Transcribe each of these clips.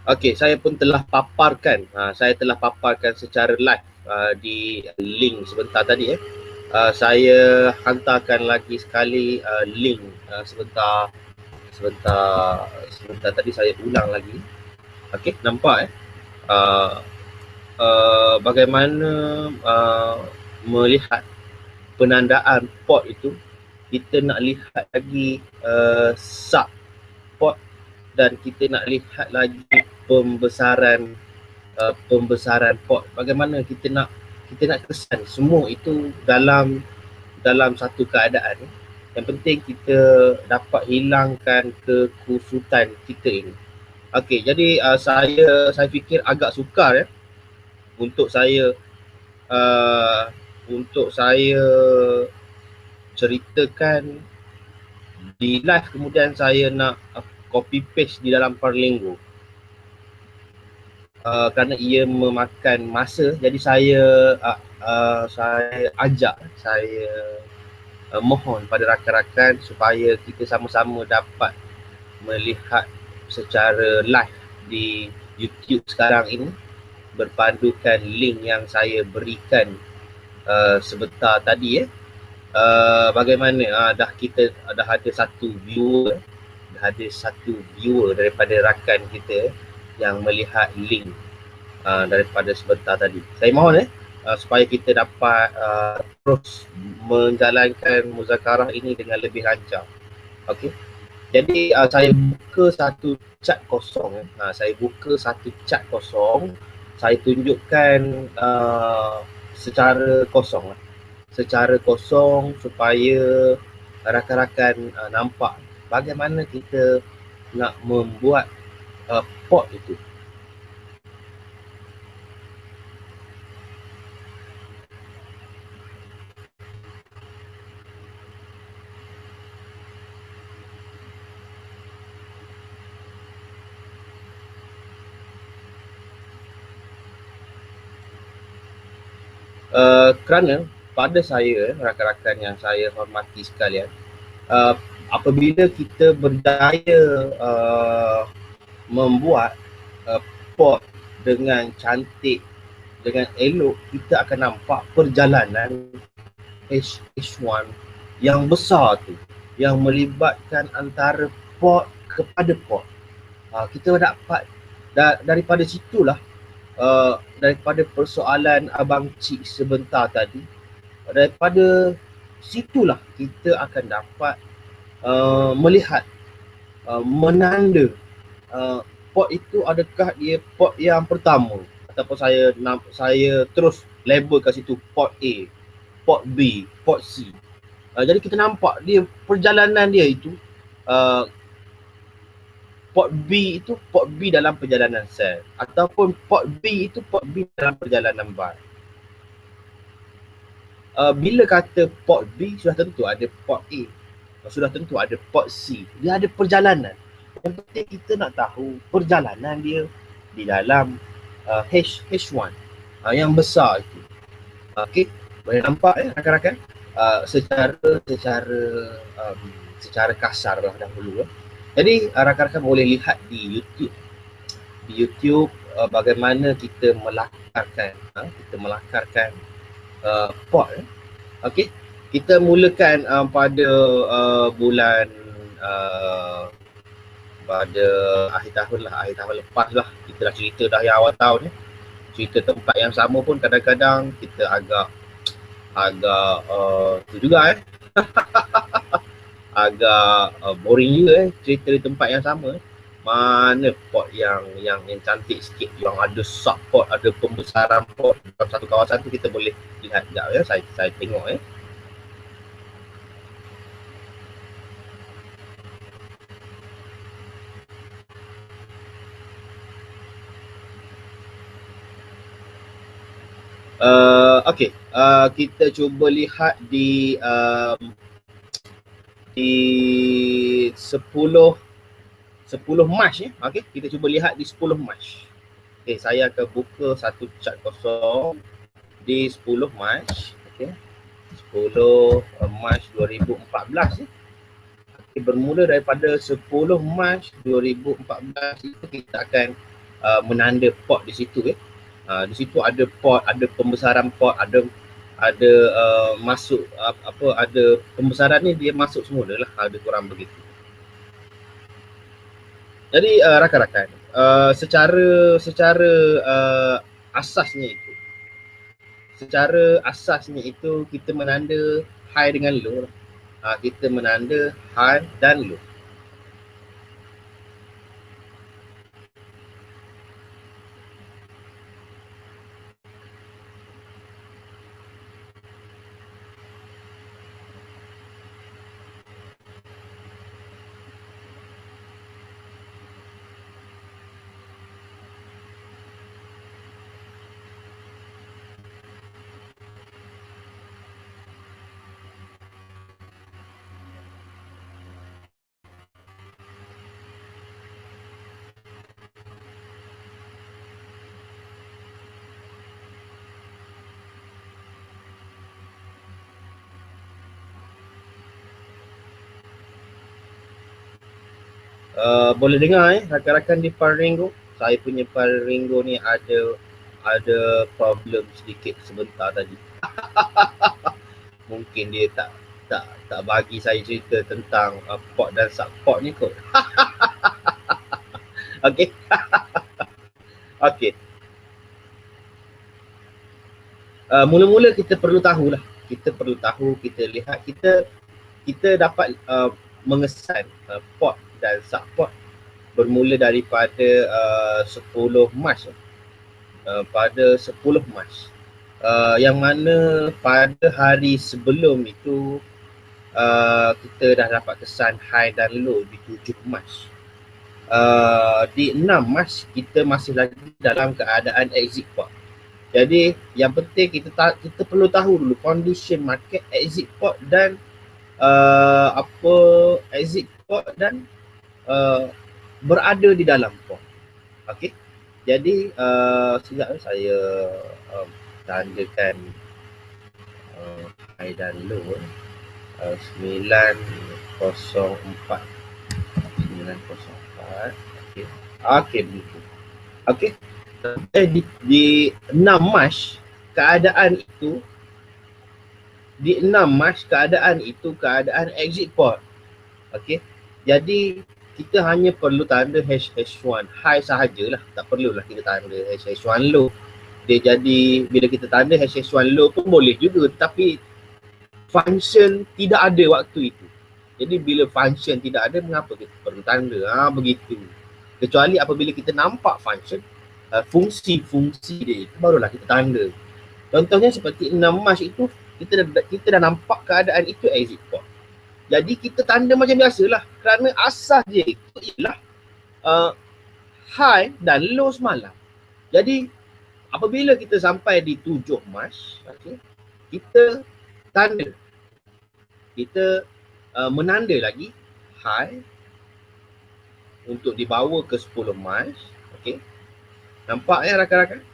Okey, saya pun telah paparkan, saya telah paparkan secara live di link sebentar tadi saya hantarkan lagi sekali link sebentar tadi saya ulang lagi. Okey, nampak uh, bagaimana melihat penandaan port itu. Kita nak lihat lagi sub port dan kita nak lihat lagi pembesaran port. Bagaimana kita nak kesan semua itu dalam satu keadaan. Yang penting kita dapat hilangkan kekusutan kita ini. Okey, jadi saya fikir agak sukar untuk saya ceritakan di live, kemudian saya nak copy paste di dalam Parlingo. Kerana ia memakan masa, jadi saya mohon pada rakan-rakan supaya kita sama-sama dapat melihat secara live di YouTube sekarang ini berpandukan link yang saya berikan sebentar tadi bagaimana dah ada satu viewer daripada rakan kita yang melihat link daripada sebentar tadi. Saya mohon supaya kita dapat terus menjalankan muzakarah ini dengan lebih lancar. Okey. Jadi saya buka satu chat kosong. Saya tunjukkan secara kosong supaya rakan-rakan nampak bagaimana kita nak membuat port itu. Kerana pada saya, rakan-rakan yang saya hormati sekalian, apabila kita berjaya membuat port dengan cantik, dengan elok, kita akan nampak perjalanan H1 yang besar tu, yang melibatkan antara port kepada port. Kita dapat daripada situlah, daripada persoalan Abang Cik sebentar tadi, daripada situlah kita akan dapat melihat, menanda port itu adakah dia port yang pertama, ataupun saya terus label kat situ port A, port B, port C. Jadi kita nampak dia perjalanan dia itu port B itu port B dalam perjalanan sel, ataupun port B itu port B dalam perjalanan bar. Bila kata port B, sudah tentu ada port A, sudah tentu ada port C. Dia ada perjalanan. Yang penting kita nak tahu perjalanan dia di dalam H1 yang besar itu. Okey, boleh nampak rakan-rakan? Secara kasar lah dahulu. Jadi rakan-rakan boleh lihat di YouTube bagaimana kita melakarkan port. Okey, kita mulakan pada bulan pada akhir tahun lepas lah. Kita dah cerita dah yang awal tahun cerita tempat yang sama pun kadang-kadang kita agak tu juga agak boring juga cerita di tempat yang sama. Mana port yang cantik sikit, yang ada support, ada pembesaran port dalam satu kawasan tu, kita boleh lihat sekejap saya tengok okey, kita cuba lihat di 10 Mac okey, kita cuba lihat di 10 Mac. Okey, saya akan buka satu chat kosong di 10 Mac. Okey, 10 Mac 2014 bermula daripada 10 Mac 2014 itu kita akan menanda port di situ di situ ada port, ada pembesaran port, ada masuk ada pembesaran ni dia masuk semula lah, ada kurang begitu. Jadi rakan-rakan, secara asasnya itu, kita menanda high dengan low. Kita menanda high dan low. Boleh dengar rakan-rakan di Parringo. Saya punya Parringo ni ada problem sedikit sebentar tadi. Mungkin dia tak bagi saya cerita tentang port dan subport ni kot. Okey. Okey. Mula-mula kita perlu tahulah. Kita lihat, kita dapat mengesan port dan subport bermula daripada 10 Mac. Pada 10 Mac. Yang mana pada hari sebelum itu kita dah dapat kesan high dan low di 7 Mac. Di 6 Mac kita masih lagi dalam keadaan exit port. Jadi yang penting kita perlu tahu dulu condition market exit port dan exit port dan berada di dalam port. Okey. Jadi sekejap saya tandakan high dan low 904. Okey begitu. Okey. Di 6 Mac keadaan exit port. Okey. Jadi kita hanya perlu tanda H1 high sahajalah, tak perlulah kita tanda H1 low. Dia jadi bila kita tanda H1 low pun boleh juga, tapi function tidak ada waktu itu. Jadi bila function tidak ada, mengapa kita perlu tanda? Begitu. Kecuali apabila kita nampak function, fungsi-fungsi dia itu, barulah kita tanda. Contohnya seperti 6 Mac itu, kita dah nampak keadaan itu exit port. Jadi kita tanda macam biasalah, kerana asas dia itu ialah high dan low semalam. Jadi apabila kita sampai di 7 Mac, kita tanda, kita menanda lagi high untuk dibawa ke 10 Mac. Okey. Nampak rakan-rakan?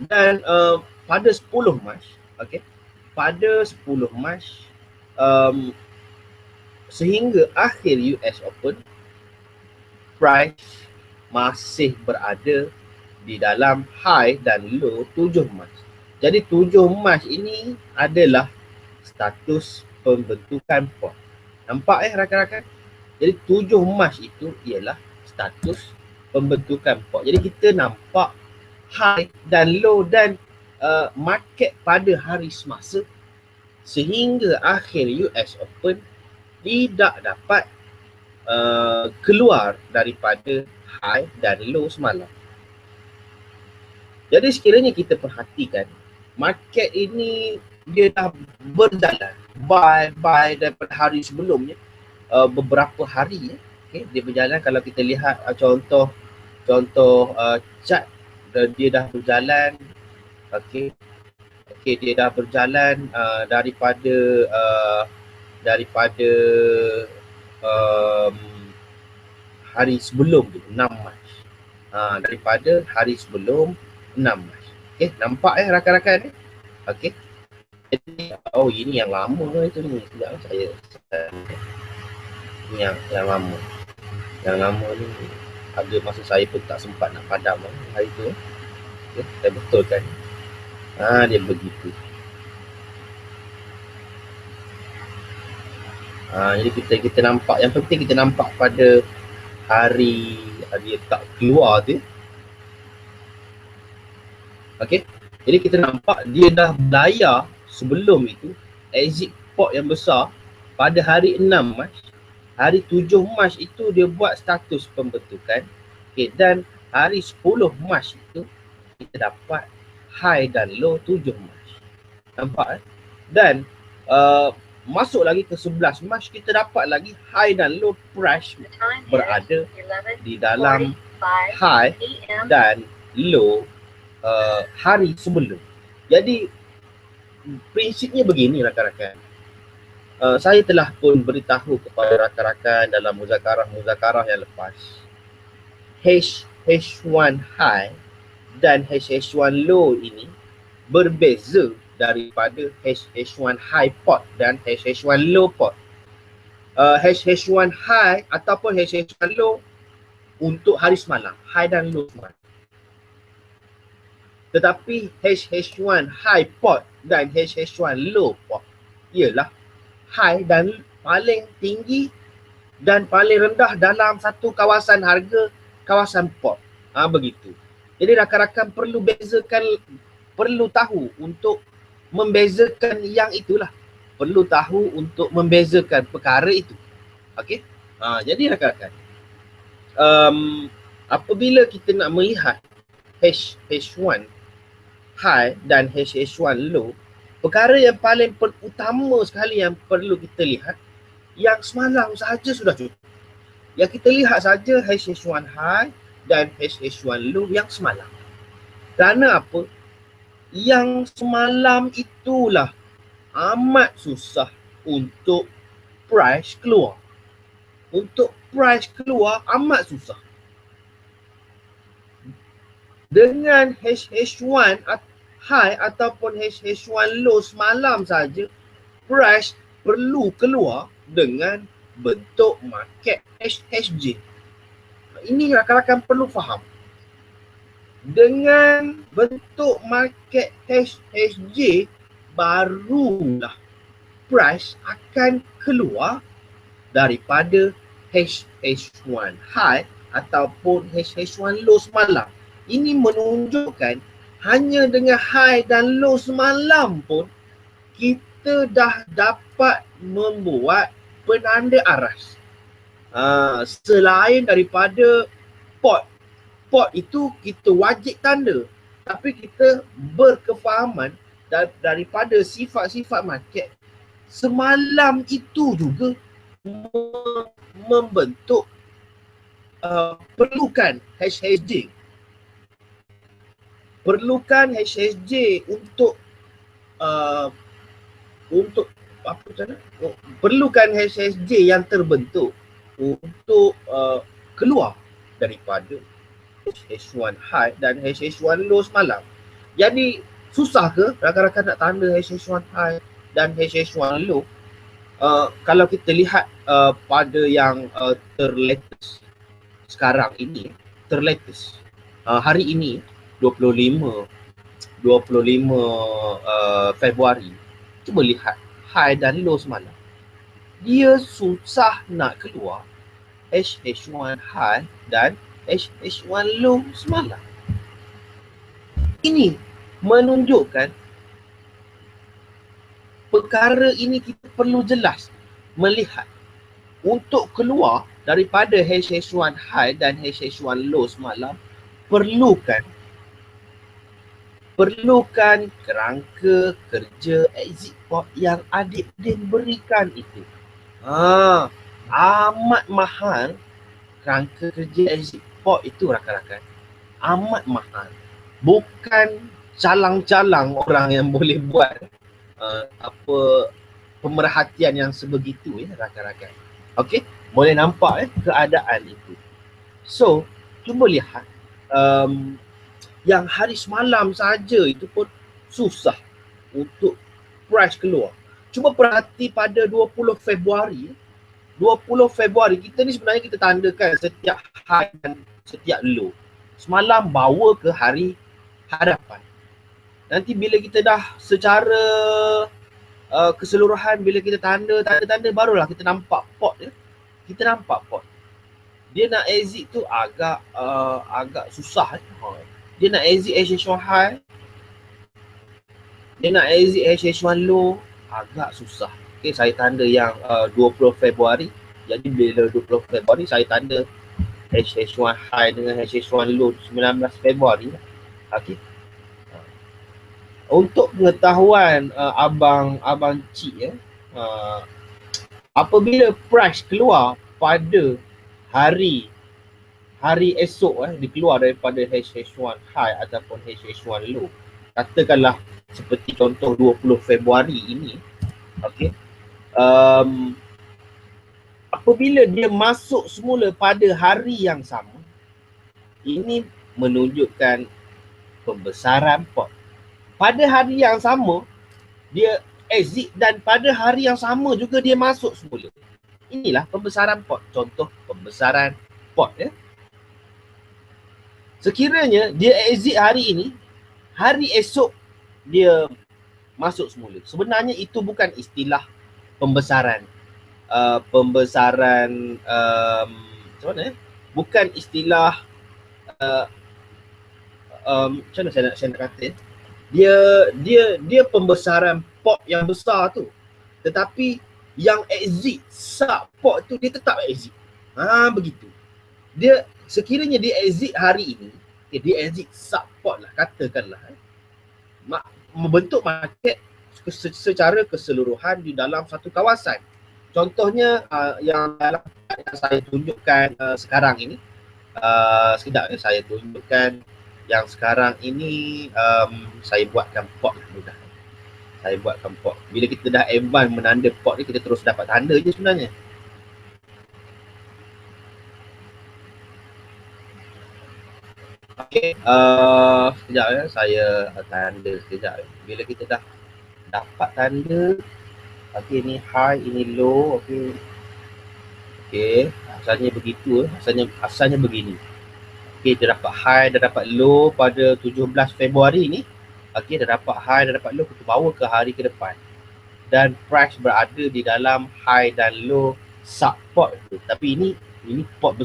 Dan pada 10 Mac, okey. Pada 10 Mac sehingga akhir US Open, price masih berada di dalam high dan low 7 Mac. Jadi 7 Mac ini adalah status pembentukan port. Nampak rakan-rakan? Jadi 7 Mac itu ialah status pembentukan port. Jadi kita nampak high dan low dan market pada hari semasa sehingga akhir US Open tidak dapat keluar daripada high dan low semalam. Jadi sekiranya kita perhatikan, market ini dia dah berjalan buy daripada hari sebelumnya beberapa hari dia berjalan. Kalau kita lihat contoh chart, dia dah berjalan dia dah berjalan daripada hari sebelum tu 6 Mac. Daripada hari sebelum 6 Mac. Nampak rakan-rakan ni? Okey. Jadi, oh ini yang lama itu ni. Sekejap saya ni yang lama. Yang lama ni ada masa saya pun tak sempat nak padam hari tu. Okay, saya betulkan. Dia begitu. Jadi kita nampak, yang penting kita nampak pada hari dia tak keluar tu. Okey. Jadi kita nampak dia dah belayar sebelum itu exit port yang besar pada hari 6 Mac. Hari 7 Mac itu dia buat status pembentukan. Okey, dan hari 10 Mac itu kita dapat high dan low 7 Mac. Nampak Dan masuk lagi ke 11 Mac kita dapat lagi high dan low price berada di dalam high dan low hari sebelum. Jadi prinsipnya begini rakan-rakan. Saya telah pun beritahu kepada rakan-rakan dalam muzakarah yang lepas. H1 high dan H1 low ini berbeza daripada H1 high pot dan H1 low pot. H1 high ataupun H1 low untuk hari semalam, high dan low semalam. Tetapi H1 high pot dan H1 low pot ialah high dan paling tinggi dan paling rendah dalam satu kawasan harga, kawasan pot. Begitu. Jadi rakan-rakan perlu tahu untuk membezakan yang itulah. Perlu tahu untuk membezakan perkara itu. Okey? Jadi rakan-rakan, apabila kita nak melihat H1 high dan H1 low, perkara yang paling utama sekali yang perlu kita lihat, yang semalam sahaja sudah cukup. Yang kita lihat saja H1 high dan H1 low yang semalam. Kerana apa? Yang semalam itulah amat susah untuk price keluar. Untuk price keluar amat susah. Dengan H1 high ataupun H1 low semalam saja, price perlu keluar dengan bentuk market HHJ. Ini rakan-rakan perlu faham. Dengan bentuk market HHJ, barulah price akan keluar daripada H1 high ataupun H1 low semalam. Ini menunjukkan hanya dengan high dan low semalam pun kita dah dapat membuat penanda aras. Selain daripada pot. Pot itu kita wajib tanda. Tapi kita berkefahaman daripada sifat-sifat market. Semalam itu juga membentuk perlukan HHJ. Perlukan HHJ untuk apa macam mana? Perlukan HHJ yang terbentuk untuk keluar daripada H1 high dan H1 low semalam. Jadi susah ke rakan-rakan nak tanda H1 high dan H1 low? Kalau kita lihat pada yang terlatest sekarang ini, terlatest hari ini 25 Februari, cuba lihat high dan low semalam. Dia susah nak keluar H1 high dan H1 low semalam. Ini menunjukkan perkara ini kita perlu jelas melihat untuk keluar daripada H1 high dan H1 low semalam perlukan kerangka kerja exit port yang Adik Din berikan itu. Amat mahal kerangka kerja exit port itu rakan-rakan. Amat mahal. Bukan calang-calang orang yang boleh buat pemerhatian yang sebegitu rakan-rakan. Okey, boleh nampak keadaan itu. So, cuba lihat yang hari semalam saja itu pun susah untuk price keluar. Cuba perhati pada 20 Februari. 20 Februari kita ni sebenarnya kita tandakan setiap high dan setiap low. Semalam bawa ke hari hadapan. Nanti bila kita dah secara keseluruhan, bila kita tanda barulah kita nampak pot dia. Kita nampak pot. Dia nak exit tu agak susah. Dia nak exit H1 high. Dia nak exit H1 low agak susah. Okay, saya tanda yang 20 Februari. Jadi bila 20 Februari saya tanda H1 high dengan H1 low 19 Februari. Okay. Untuk pengetahuan abang cik apabila price keluar pada hari esok dia keluar daripada H1 high ataupun H1 low. Katakanlah seperti contoh 20 Februari ini. Okey. Apabila dia masuk semula pada hari yang sama, ini menunjukkan pembesaran pot. Pada hari yang sama dia exit dan pada hari yang sama juga dia masuk semula. Inilah pembesaran pot. Contoh pembesaran pot ya. Sekiranya dia exit hari ini, hari esok dia masuk semula. Sebenarnya itu bukan istilah pembesaran. Macam mana ya? Bukan istilah macam mana saya nak kata. Dia pembesaran pot yang besar tu. Tetapi yang exit sub pot tu dia tetap exit. Begitu. Dia sekiranya dia exit hari ini, dia exit sub pot lah katakanlah. Membentuk market secara keseluruhan di dalam satu kawasan. Contohnya yang dalam yang saya tunjukkan sekarang ini. Sekejap saya tunjukkan yang sekarang ini. Saya buatkan pot lah mudah. Saya buatkan pot. Bila kita dah advance menanda pot ni, kita terus dapat tanda je sebenarnya. Okey, sekejap ya, saya tanda sekejap. Bila kita dah dapat tanda, okey ni high, ini low, okey. Okey, asalnya begitu, asalnya begini. Okey, dia dapat high, dia dapat low pada 17 Februari ni. Okey, dah dapat high, dah dapat low, kita bawa ke hari ke depan. Dan price berada di dalam high dan low sub pot tu. Tapi ini pot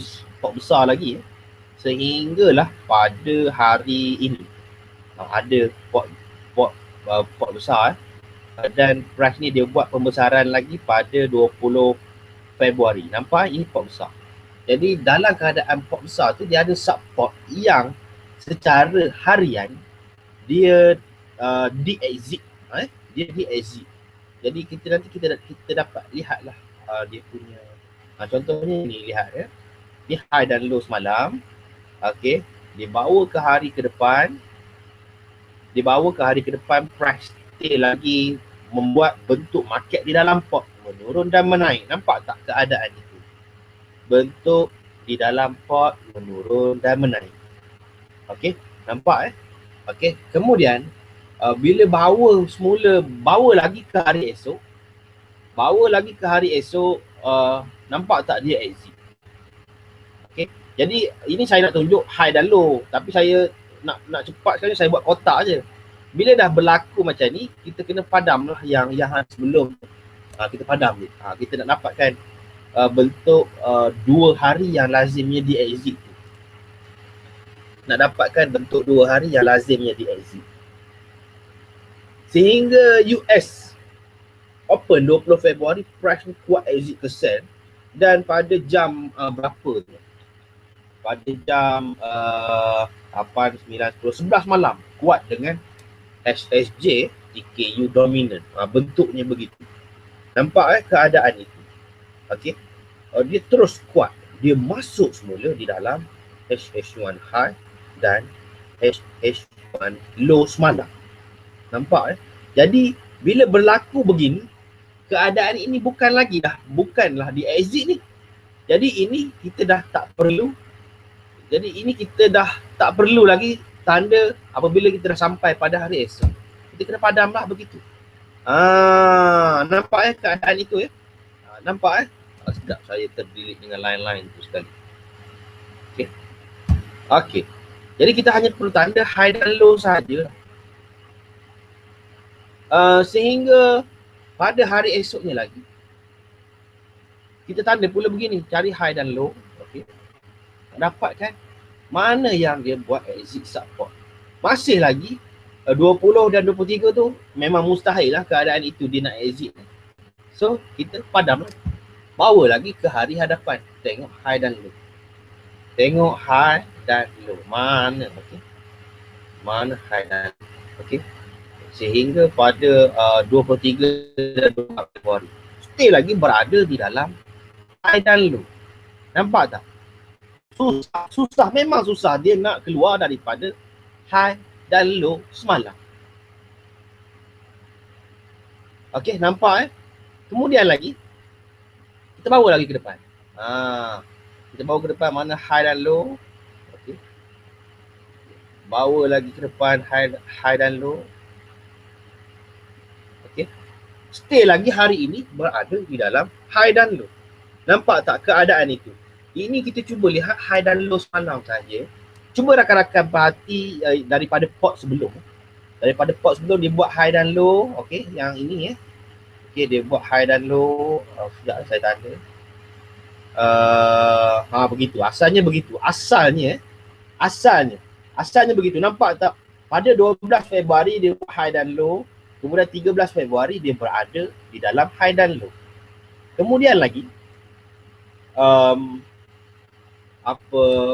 besar lagi ya. Sehinggalah pada hari ini ada pot besar dan price ni dia buat pembesaran lagi pada 20 Februari. Nampak ini pot besar. Jadi dalam keadaan pot besar tu dia ada sub pot yang secara harian dia di-exit. Dia di-exit. Jadi kita dapat lihatlah dia punya contohnya ni, lihat ya. Dia high dan low semalam. Okey, dibawa ke hari ke depan. Price still lagi membuat bentuk market di dalam pot menurun dan menaik. Nampak tak keadaan itu? Bentuk di dalam pot menurun dan menaik. Okey, nampak Okey, kemudian bila bawa lagi ke hari esok, nampak tak dia exit? Okey. Jadi ini saya nak tunjuk high dan low, tapi saya nak cepat sekali, saya buat kotak je. Bila dah berlaku macam ni, kita kena padamlah yang sebelum kita padam je. Kita nak dapatkan bentuk 2 hari yang lazimnya di exit tu. Nak dapatkan bentuk 2 hari yang lazimnya di exit. Sehingga US open 20 Februari, price kuat exit ke sell dan pada jam berapa tu? Pada jam 8, 9, 10, 11 malam kuat dengan SSJ TKU dominant. Bentuknya begitu. Nampak keadaan itu. Okey. Dia terus kuat. Dia masuk semula di dalam H1 high dan H1 low semalam. Nampak Jadi bila berlaku begini, keadaan ini bukanlah di exit ni. Jadi ini kita dah tak perlu lagi tanda apabila kita dah sampai pada hari esok. Kita kena padamlah begitu. Nampak keadaan itu nampak sekejap saya terdelete dengan line-line tu sekali. Okey. Jadi kita hanya perlu tanda high dan low saja. Sehingga pada hari esoknya lagi kita tanda pula begini, cari high dan low. Okey. Dapat kan mana yang dia buat exit support. Masih lagi 20 dan 23 tu memang mustahil lah keadaan itu dia nak exit. So kita padam lah. Bawa lagi ke hari hadapan. Tengok high dan low. Tengok high dan low. Mana? Okay. Mana high dan low. Okay. Sehingga pada 23 dan 24 Februari still lagi berada di dalam high dan low. Nampak tak? Susah, memang susah dia nak keluar daripada high dan low semalam. Okey, nampak Kemudian lagi kita bawa lagi ke depan. Kita bawa ke depan mana high dan low. Okey. Bawa lagi ke depan high dan low. Okey. Stay lagi hari ini berada di dalam high dan low. Nampak tak keadaan itu? Ini kita cuba lihat high dan low semalam saja. Cuba rakan-rakan perhati daripada pot sebelum. Daripada pot sebelum dia buat high dan low. Okey, yang ini Okey, dia buat high dan low. Sekejap saya tanda. Begitu. Asalnya begitu. Asalnya begitu. Nampak tak? Pada 12 Februari dia buat high dan low. Kemudian 13 Februari dia berada di dalam high dan low. Kemudian lagi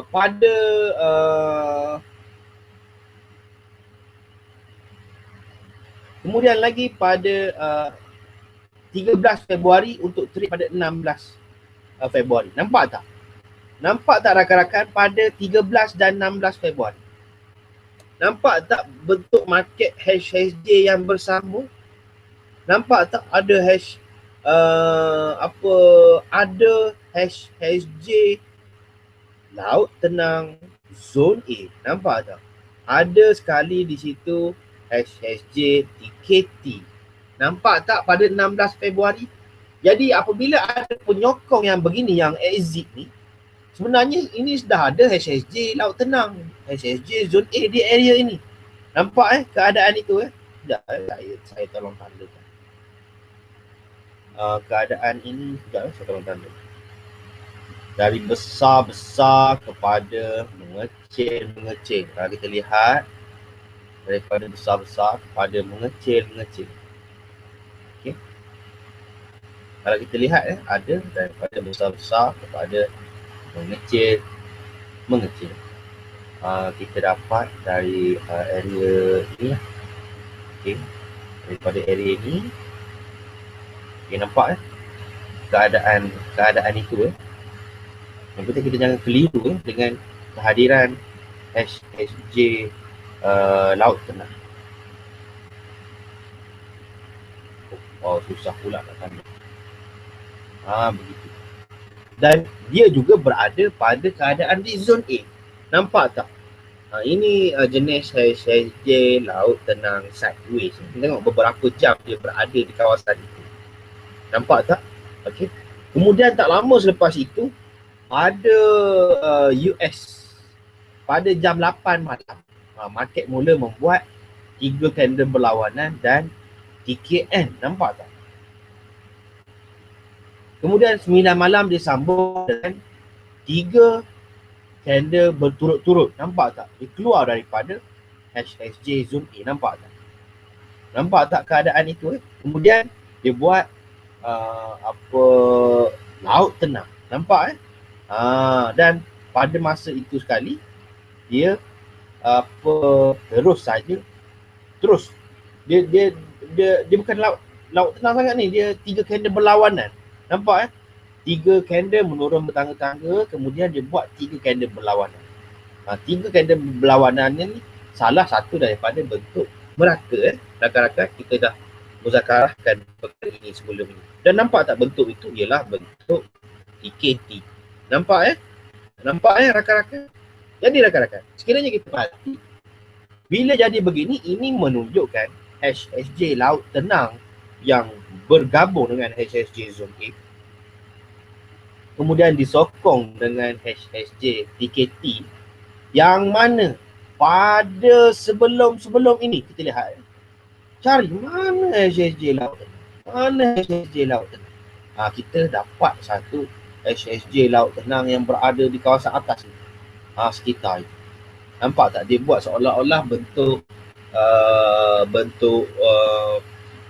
pada kemudian lagi pada 13 Februari untuk trade pada 16 Februari. Nampak tak? Nampak tak rakan-rakan pada 13 dan 16 Februari? Nampak tak bentuk market HSJ yang bersambung? Nampak tak ada ada HSJ Laut Tenang Zone A. Nampak tak? Ada sekali di situ HSJ TKT. Nampak tak pada 16 Februari? Jadi apabila ada penyokong yang begini, yang exit ni, sebenarnya ini sudah ada HSJ Laut Tenang, HSJ Zone A di area ini. Nampak keadaan itu Sekejap saya tolong tandakan. Keadaan ini, sekejap saya tolong tanda. Dari besar-besar kepada mengecil-mengecil. Kalau kita lihat, daripada besar-besar kepada mengecil-mengecil. Okay. Kalau kita lihat ada daripada besar-besar kepada mengecil-mengecil. Kita dapat dari area ini. Okay. Daripada area ini. Okay, nampak keadaan itu Yang penting kita jangan keliru dengan kehadiran HSJ Laut Tenang. Susah pula nak tanda. Begitu. Dan dia juga berada pada keadaan di zone A. Nampak tak? Ini jenis HSJ Laut Tenang sideways. Tengok beberapa jam dia berada di kawasan itu. Nampak tak? Okey. Kemudian tak lama selepas itu pada US pada jam 8 malam market mula membuat 3 candle berlawanan dan TKN. Nampak tak? Kemudian 9 malam dia sambung dengan 3 candle berturut-turut. Nampak tak? Dia keluar daripada HSJ Zone A. Nampak tak? Nampak tak keadaan itu? Kemudian dia buat Laut Tenang. Nampak dan pada masa itu sekali dia terus dia bukan laut tenang sangat ni, dia 3 candle berlawanan. Nampak 3 candle menurun bertangga-tangga, kemudian dia buat 3 candle berlawanan. 3 candle berlawanan ni salah satu daripada bentuk meraka rakan-rakan kita dah muzakarahkan perkara ini sebelum ini. Dan nampak tak bentuk itu ialah bentuk TKT. Nampak Nampak rakan-rakan? Jadi rakan-rakan, sekiranya kita perhati, bila jadi begini, ini menunjukkan HSJ Laut Tenang yang bergabung dengan HSJ Zone A, kemudian disokong dengan HSJ TKT, yang mana pada sebelum ini kita lihat, cari mana HSJ Laut Tenang, mana HSJ Laut Tenang. Kita dapat satu HSJ Laut Tenang yang berada di kawasan atas ni, sekitar itu. Nampak tak? Dia buat seolah-olah bentuk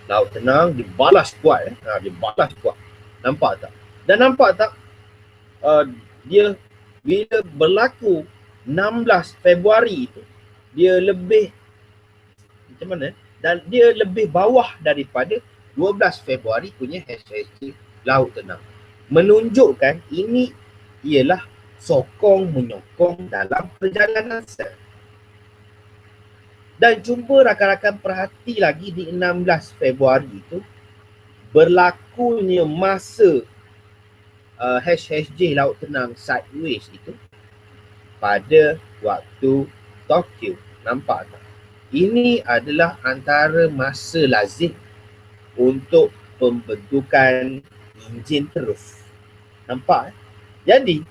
laut tenang dibalas kuat. Dibalas kuat. Nampak tak? Dan nampak tak? Dia bila berlaku 16 Februari itu, dia lebih macam mana? Dan dia lebih bawah daripada 12 Februari punya HSJ Laut Tenang. Menunjukkan ini ialah sokong menyokong dalam perjalanan sel. Dan cuba rakan-rakan perhati lagi di 16 Februari itu, berlakunya masa HSJ Laut Tenang sideways itu pada waktu Tokyo. Nampak tak? Ini adalah antara masa lazim untuk pembentukan enjin terus. Nampak? Jadi,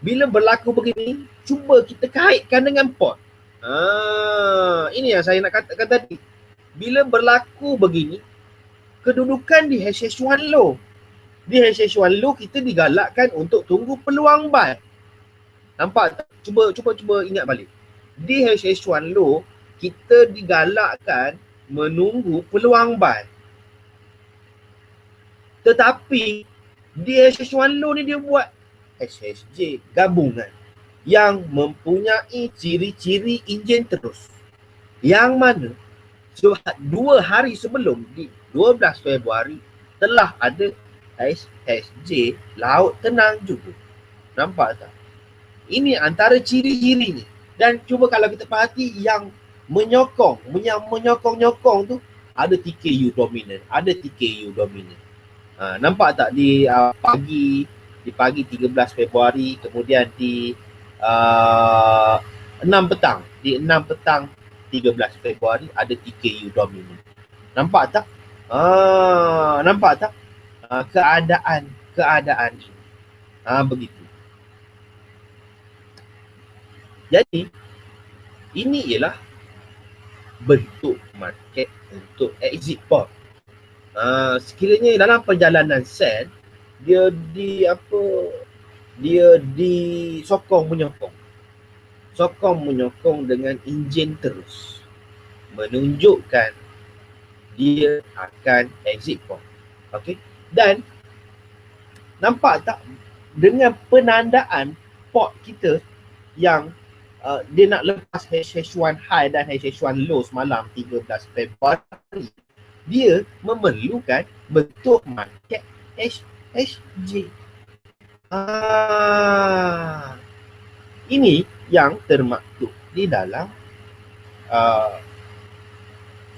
bila berlaku begini, cuba kita kaitkan dengan port. Ini yang saya nak katakan tadi. Bila berlaku begini, kedudukan di HH1 low. Di HH1 low kita digalakkan untuk tunggu peluang buy. Nampak tak? Cuba ingat balik. Di HH1 low kita digalakkan menunggu peluang buy. Tetapi di HH1 low ni dia buat HSJ gabungan yang mempunyai ciri-ciri enjin terus, yang mana 2 hari sebelum di 12 Februari telah ada HSJ Laut Tenang juga. Nampak tak? Ini antara ciri-ciri ni. Dan cuba kalau kita perhati yang menyokong-nyokong tu, ada TKU dominan, ada TKU dominan. Nampak tak di pagi 13 Februari, kemudian di 6 petang. Di 6 petang 13 Februari ada TKU dominan. Nampak tak? Nampak tak? Keadaan ini. Begitu. Jadi, ini ialah bentuk market untuk exit port. Sekiranya dalam perjalanan sell, dia disokong menyokong dengan enjin terus, menunjukkan dia akan exit port. Okey, dan nampak tak dengan penandaan port kita yang dia nak lepas HH1 high dan HH1 low semalam 13 Februari, dia memerlukan bentuk market HSJ. Ini yang termaktub di dalam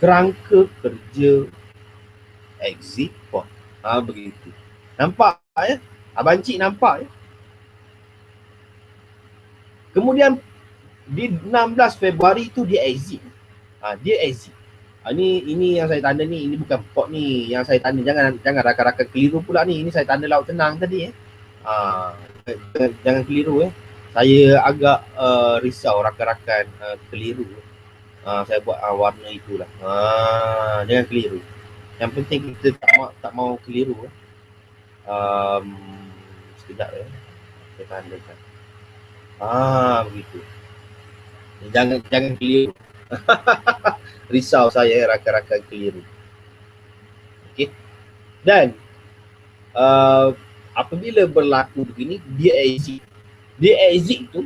kerangka kerja exit port. Begitu. Nampak ya? Abang Cik nampak ya? Kemudian di 16 Februari tu dia exit. Dia exit. Ini yang saya tanda ni, ini bukan port ni yang saya tanda. Jangan rakan-rakan keliru pula ni. Ini saya tanda Laut Tenang tadi jangan keliru Saya agak risau rakan-rakan keliru. Saya buat warna itulah. Jangan keliru. Yang penting kita tak mau keliru. Sekejap saya tandakan. Begitu. Jangan keliru. Risau saya rakan-rakan keliru. Okey. Dan apabila berlaku begini, dia exit tu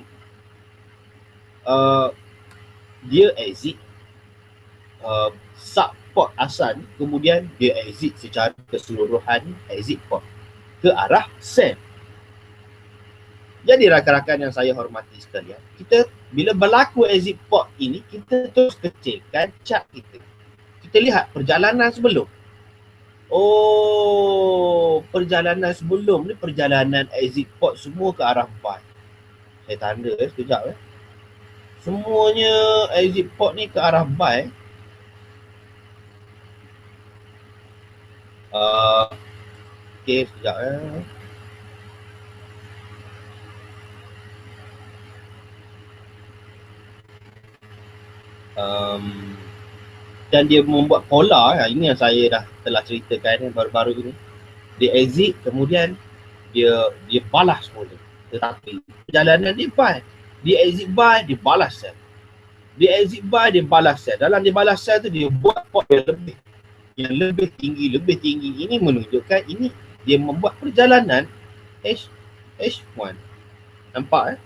dia exit sub port asal, kemudian dia exit secara keseluruhan, exit port ke arah sell. Jadi rakan-rakan yang saya hormati sekalian, kita bila berlaku exit port ini, kita terus kecilkan chart kita. Kita lihat perjalanan sebelum. Perjalanan sebelum ni perjalanan exit port semua ke arah buy. Saya tanda sekejap Semuanya exit port ni ke arah buy. Okay, sekejap dan dia membuat pola, ini yang saya dah telah ceritakan baru-baru ini. Dia exit, kemudian dia balas semula. Tetapi perjalanan dia buy. Dia exit buy, dia balas sell. Dia exit buy, dia balas sell. Dalam dia balas sell tu dia buat pot yang lebih tinggi. Ini menunjukkan ini dia membuat perjalanan H1. Nampak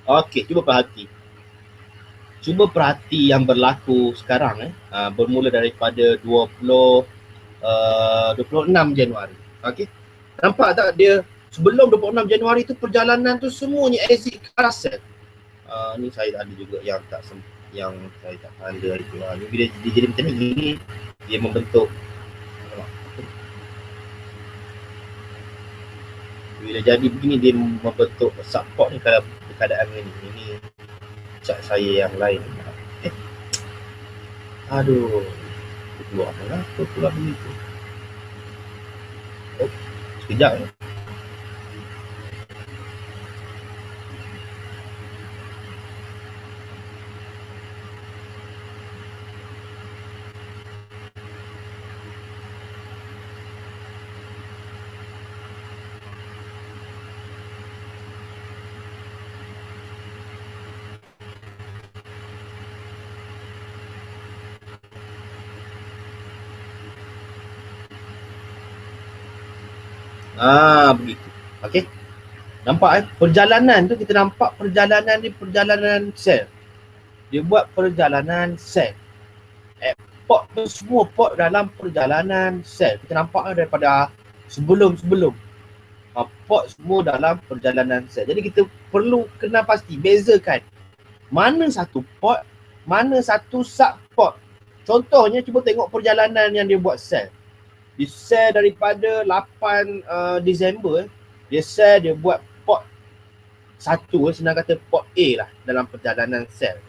Okey, cuba perhati yang berlaku sekarang bermula daripada 26 Januari. Okey. Nampak tak dia sebelum 26 Januari tu perjalanan tu semuanya exit ke arah sell. Ni saya ada juga yang yang saya tak tanda hari tu. Ni bila dia jadi macam ni, dia membentuk bila jadi begini dia membentuk support ni kalau keadaan ni. Ini cat saya yang lain. Aduh. Keluar lah. Keluar begitu. Oh, sekejap ya. Begitu. Okey. Nampak perjalanan tu kita nampak perjalanan sell. Dia buat perjalanan sell. Pot tu semua pot dalam perjalanan sell. Kita nampak daripada sebelum pot semua dalam perjalanan sell. Jadi kita perlu kena pasti bezakan mana satu pot, mana satu sub pot. Contohnya cuba tengok perjalanan yang dia buat sell. Dia sell daripada 8 Disember, dia sell, dia buat pot satu, senang kata pot A lah dalam perjalanan sell.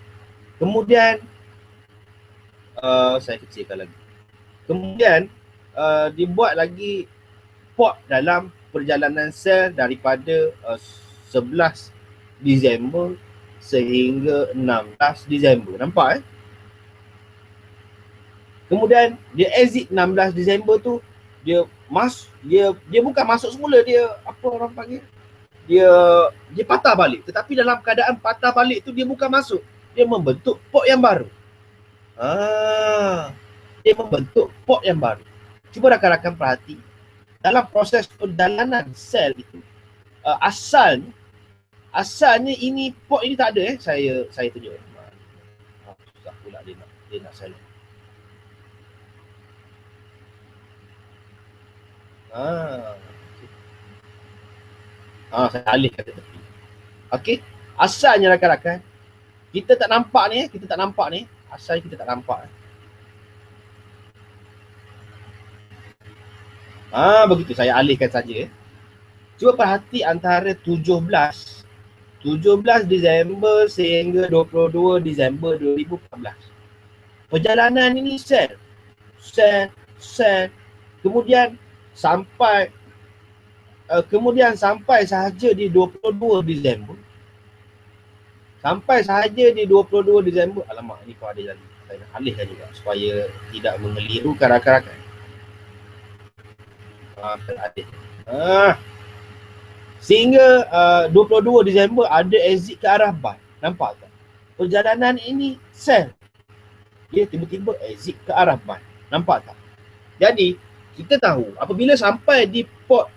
Kemudian saya kecilkan lagi. Kemudian dia buat lagi pot dalam perjalanan sell daripada 11 Disember sehingga 16 Disember. Nampak Kemudian dia exit 16 Disember tu, dia bukan masuk semula, dia apa orang panggil? Dia patah balik. Tetapi dalam keadaan patah balik tu dia bukan masuk. Dia membentuk pot yang baru. Dia membentuk pot yang baru. Cuba rakan-rakan perhati. Dalam proses perjalanan sell itu, asalnya ini pot ini tak ada saya tunjuk. Susah pula dia nak sell. Saya alihkan ke tepi. Okey. Asalnya rakan-rakan, kita tak nampak ni. Asalnya kita tak nampak. Begitu, saya alihkan saja. Cuba perhati antara 17 Disember sehingga 22 Disember 2014. Perjalanan ini sell. Kemudian sampai sahaja di 22 Disember. Alamak, ni kau ada lagi. Saya nak alihkan juga supaya tidak mengelirukan rakan-rakan. Sehingga 22 Disember ada exit ke arah buy. Nampak tak? Perjalanan ini sell. Dia tiba-tiba exit ke arah buy. Nampak tak? Jadi kita tahu apabila sampai di pot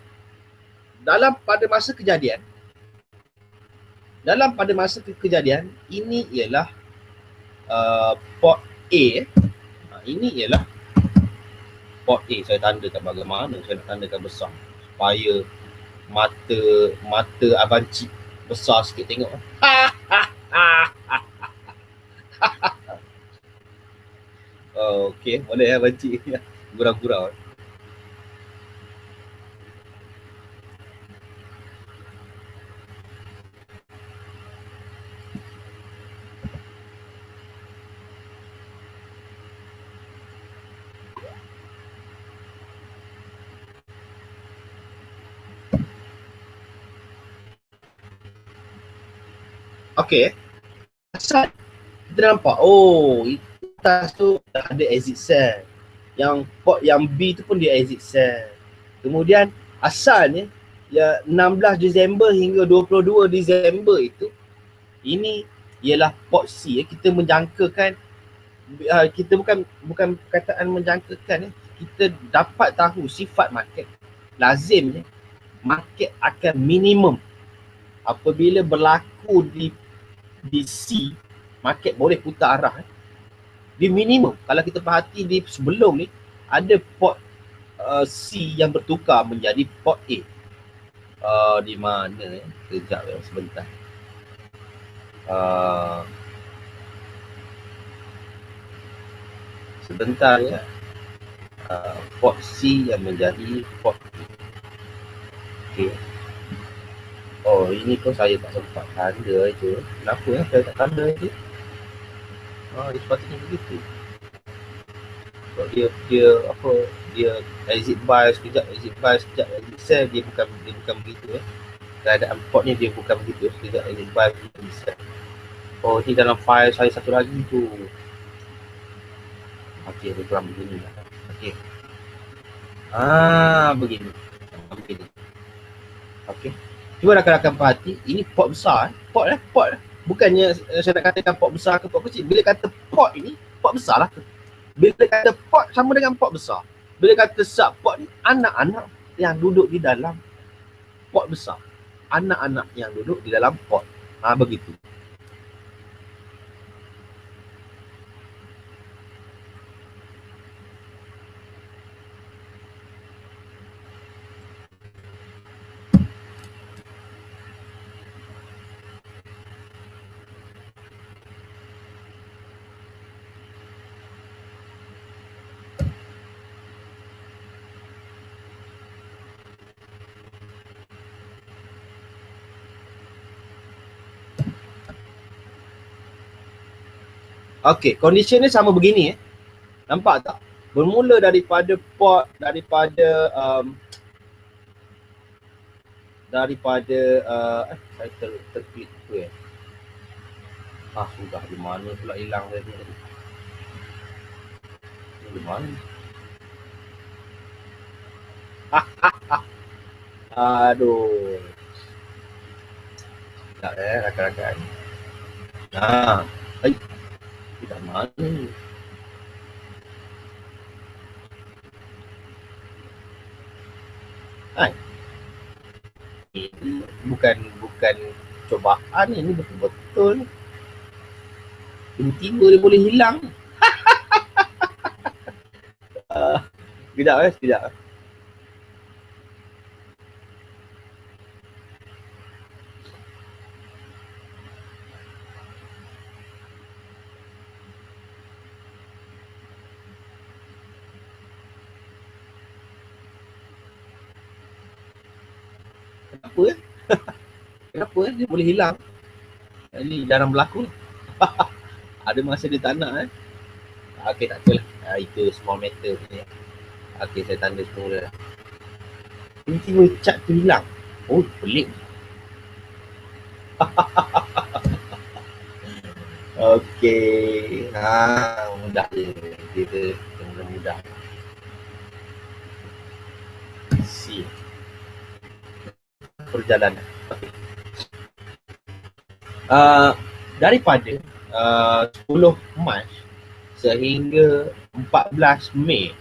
pada masa kejadian ini ialah pot A ini ialah port A. Saya tandakan bagaimana saya nak tandakan besar supaya mata abang cik besar sikit tengok. Okey, boleh abang cik gurau-gurau. Okey, asal kita nampak, atas tu ada exit cell. Yang port yang B tu pun dia exit cell. Kemudian asalnya ya 16 Disember hingga 22 Disember itu, ini ialah port C. Kita menjangkakan, kita bukan perkataan menjangkakan, kita dapat tahu sifat market. Lazimnya market akan minimum apabila berlaku di C, market boleh putar arah. Dia minimum. Kalau kita perhati di sebelum ni ada port C yang bertukar menjadi port A. Di mana Kejap sebentar. Sebentar ya. Port C yang menjadi port A. Okey. Ini pun saya tak sempat tanda je. Kenapa saya tak tanda je? Dia sepatutnya begitu. Dia exit buy sekejap, exit sell, dia bukan begitu keadaan port ni dia bukan begitu. Sekejap exit buy, exit sell. Ni dalam file saya satu lagi tu. Okey, dia kurang begini lah. Okey. Begini. Okey. Cuba rakan-rakan perhati, ini port besar. Port. Bukannya saya nak katakan port besar ke port kecil. Bila kata port ini, port besar lah. Bila kata port sama dengan port besar. Bila kata subport ni, anak-anak yang duduk di dalam port besar. Anak-anak yang duduk di dalam port. Begitu. Okey, condition ni sama begini Nampak tak? Bermula daripada port, daripada saya terklik tu sudah di mana pula hilang tadi. Di mana? Aduh. Tak rakan-rakan. Tidak mana? Ini bukan cobaan, ini betul-betul. Tiba-tiba dia boleh hilang. Sekejap. Kenapa dia boleh hilang? Ini jarang berlaku. Ada masa dia tak nak Okey, tak apalah. Itu small matter punya. Okey, saya tanda semula. Tiba-tiba cat tu hilang. Pelik. Okey. Mudah je. Dia mudah. C. Perjalanan. Okay. Daripada 10 Mac sehingga 14 Mei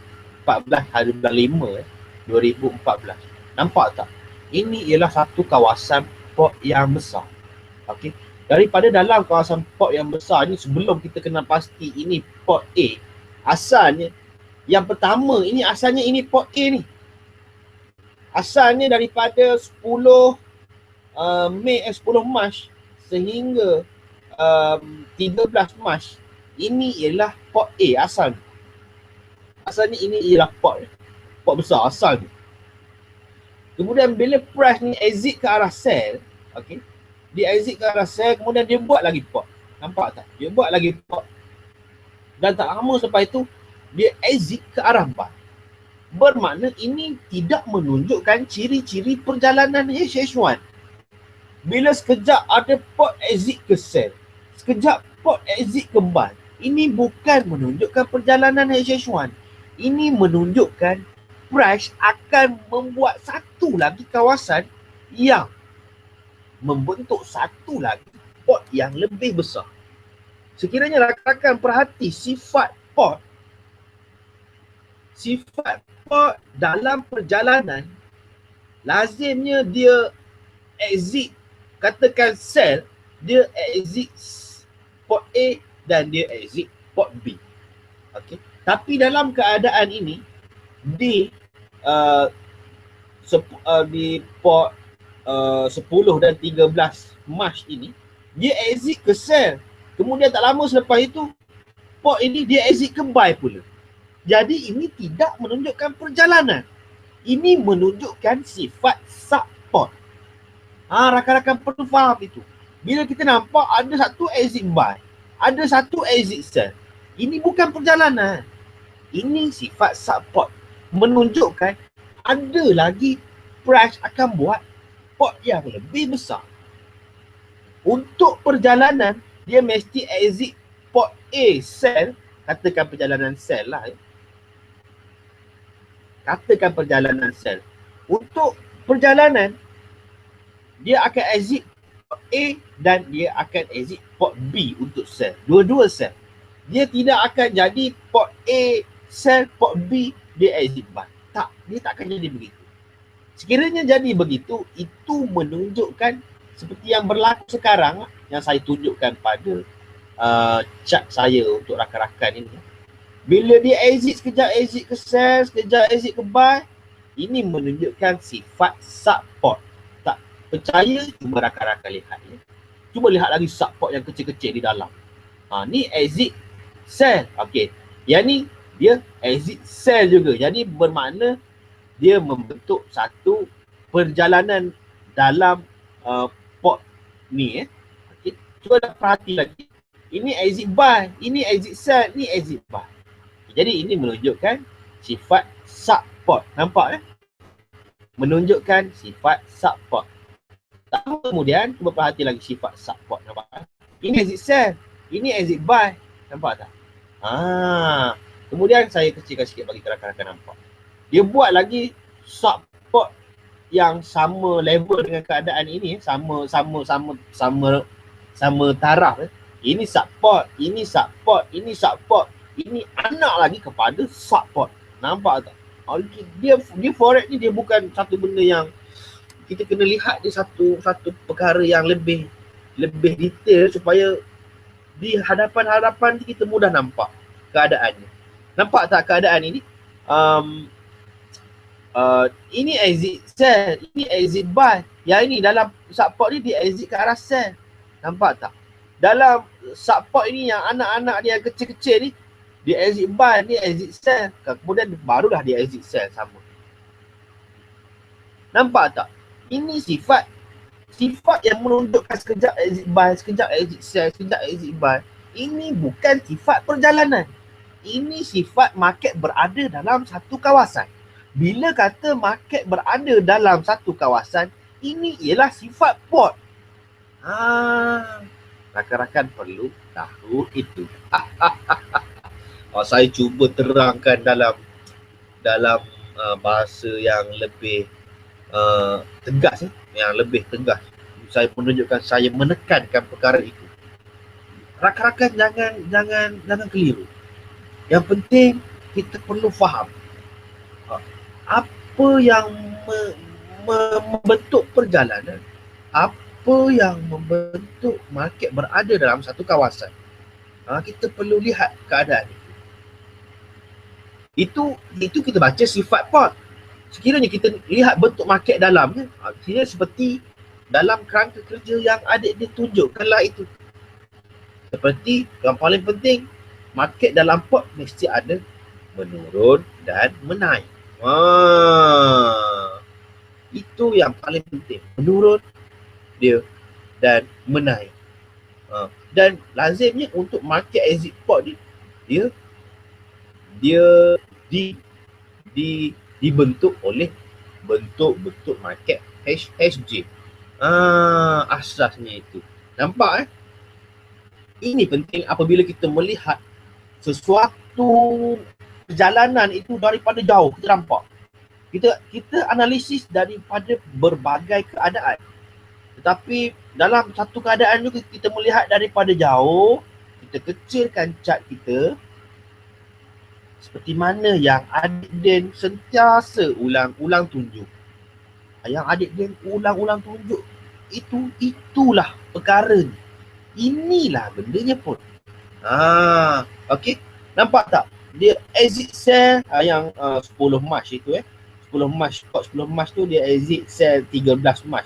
14 hari bulan 5 2014. Nampak tak? Ini ialah satu kawasan port yang besar. Okey. Daripada dalam kawasan port yang besar ni, sebelum kita kenal pasti ini port A, asalnya yang pertama ini asalnya ini port A ni. Asalnya daripada 10 Mei 10 Mac sehingga 13 Mac, ini ialah port A asalnya. Asalnya ini ialah port besar asalnya. Kemudian bila press ni exit ke arah sel, okey, dia exit ke arah sel, kemudian dia buat lagi port. Nampak tak? Dia buat lagi port. Dan tak lama selepas itu, dia exit ke arah bar. Bermakna ini tidak menunjukkan ciri-ciri perjalanan HH1. Bila sekejap ada port exit ke sel, sekejap port exit ke bar, ini bukan menunjukkan perjalanan HH1. Ini menunjukkan Price akan membuat satu lagi kawasan yang membentuk satu lagi port yang lebih besar. Sekiranya rakan-rakan perhati sifat port dalam perjalanan, lazimnya dia exit, katakan sel, dia exit port A dan dia exit port B. Okay. Tapi dalam keadaan ini, di port 10 dan 13 Mac ini, dia exit ke sel. Kemudian tak lama selepas itu, port ini dia exit ke buy pula. Jadi ini tidak menunjukkan perjalanan. Ini menunjukkan sifat subport. Rakan-rakan perlu faham itu. Bila kita nampak ada satu exit buy, ada satu exit sell, ini bukan perjalanan. Ini sifat subport. Menunjukkan ada lagi price akan buat port yang lebih besar. Untuk perjalanan, dia mesti exit port A sell, katakan perjalanan sell lah. Katakan perjalanan sell. Untuk perjalanan, dia akan exit port A dan dia akan exit port B untuk sell. Dua-dua sell. Dia tidak akan jadi port A sell, port B dia exit buy. Tak, dia tak akan jadi begitu. Sekiranya jadi begitu, itu menunjukkan seperti yang berlaku sekarang yang saya tunjukkan pada chart saya untuk rakan-rakan ini. Bila dia exit, sekejap exit ke sell, sekejap exit ke buy, ini menunjukkan sifat support. Tak percaya, cuba rakan-rakan lihat ya. Cuba lihat lagi support yang kecil-kecil di dalam. Ni exit sell. Okey. Yang ni dia exit sell juga. Jadi bermakna dia membentuk satu perjalanan dalam port ni. Okay. Cuba dah perhati lagi. Ini exit buy, ini exit sell, ini exit buy. Jadi ini menunjukkan sifat support. Nampak menunjukkan sifat support. Kemudian cuba perhati lagi sifat support. Nampak ini exit sell, ini exit buy. Nampak tak? Kemudian saya kecilkan sikit bagi rakan-rakan nampak. Dia buat lagi support yang sama level dengan keadaan ini, sama taraf. Ini support, ini support, ini support. Ini anak lagi kepada support. Nampak tak? Dia forex ni dia bukan satu benda yang kita kena lihat, dia satu perkara yang lebih detail supaya di hadapan kita mudah nampak keadaannya. Nampak tak keadaan ini? Ini exit sell, ini exit buy. Yang ini dalam support ni dia exit ke arah sell. Nampak tak? Dalam support ini yang anak-anak dia yang kecil-kecil ni, dia exit buy, ni exit sell. Kemudian barulah dia exit sell sama. Nampak tak? Ini sifat yang menunjukkan sekejap exit buy, sekejap exit sell, sekejap exit buy. Ini bukan sifat perjalanan. Ini sifat market berada dalam satu kawasan. Bila kata market berada dalam satu kawasan, ini ialah sifat port. Rakan-rakan perlu tahu itu. Saya cuba terangkan dalam bahasa yang lebih tegas, yang lebih tegas. Saya menunjukkan, saya menekankan perkara itu. Rakan-rakan jangan keliru. Yang penting kita perlu faham apa yang membentuk perjalanan, apa yang membentuk market berada dalam satu kawasan. Kita perlu lihat keadaan itu. Itu kita baca sifat pot. Sekiranya kita lihat bentuk market dalamnya, kira seperti dalam kerangka kerja yang adik dia tunjukkanlah itu. Seperti yang paling penting, market dalam pot mesti ada menurun dan menaik. Itu yang paling penting, menurun dia dan menaik. Dan lazimnya untuk market exit pot dia dibentuk oleh bentuk market HSG. Asasnya itu. Nampak Ini penting apabila kita melihat sesuatu perjalanan itu daripada jauh, kita nampak. Kita analisis daripada berbagai keadaan. Tetapi dalam satu keadaan juga kita melihat daripada jauh, kita kecilkan chart kita seperti mana yang adik Dan sentiasa ulang-ulang tunjuk. Yang adik Dan ulang-ulang tunjuk itulah perkara ni. Inilah bendanya pun. Okey. Nampak tak? Dia exit sell yang 10 Mac itu 10 Mac, kot 10 Mac tu dia exit sell 13 Mac.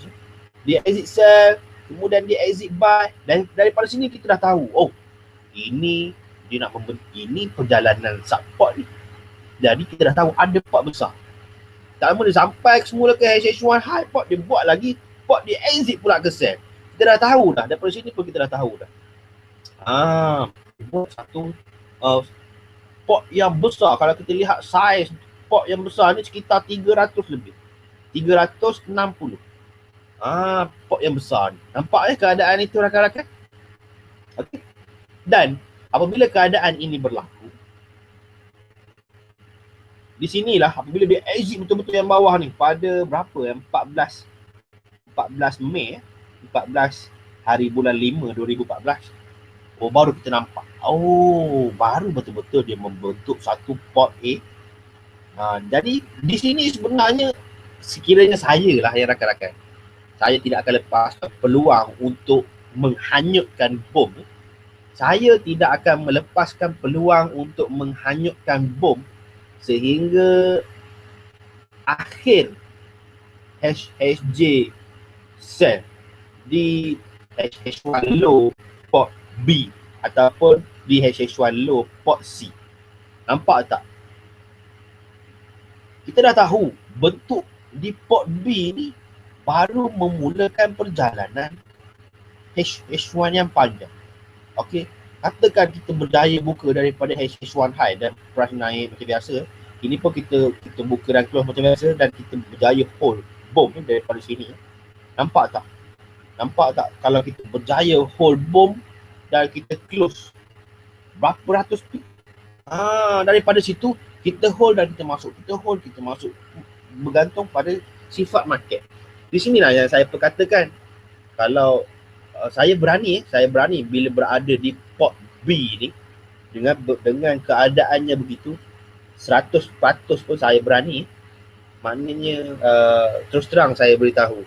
Dia exit sell, kemudian dia exit buy, dan daripada sini kita dah tahu, ini dia nak membentuk, ini perjalanan support ni. Jadi kita dah tahu ada pot besar. Tak lama dia sampai semula ke HH1 high pot, dia buat lagi pot, dia exit pula ke sell. Kita dah tahu dah, daripada sini pun kita dah tahu dah. Buat satu pot yang besar. Kalau kita lihat saiz pot yang besar ni sekitar 300 lebih. 360. Pot yang besar ni. Nampak keadaan itu rakan-rakan? Okey. Dan apabila keadaan ini berlaku, di sinilah apabila dia exit betul-betul yang bawah ni pada berapa 14 Mei 14 hari bulan 5 2014. Baru kita nampak. Baru betul-betul dia membentuk satu pot A. Jadi di sini sebenarnya sekiranya saya lah yang rakan-rakan, saya tidak akan lepaskan peluang untuk menghanyutkan bom. Saya tidak akan melepaskan peluang untuk menghanyutkan bom sehingga akhir HSG sell di HH1 low pot B ataupun di HH1 low pot C. Nampak tak? Kita dah tahu bentuk di pot B ni baru memulakan perjalanan HH1 yang panjang. Okey, katakan kita berjaya buka daripada HH1 high dan price naik macam biasa. Ini pun kita buka dan close macam biasa dan kita berjaya hold bom ni daripada sini. Nampak tak? Nampak tak kalau kita berjaya hold bom dan kita close berapa ratus pip? Daripada situ kita hold dan kita masuk, kita hold, kita masuk, bergantung pada sifat market. Di sinilah yang saya perkatakan, kalau saya berani bila berada di pot B ni dengan keadaannya begitu 100% pun saya berani. Maknanya terus terang saya beritahu,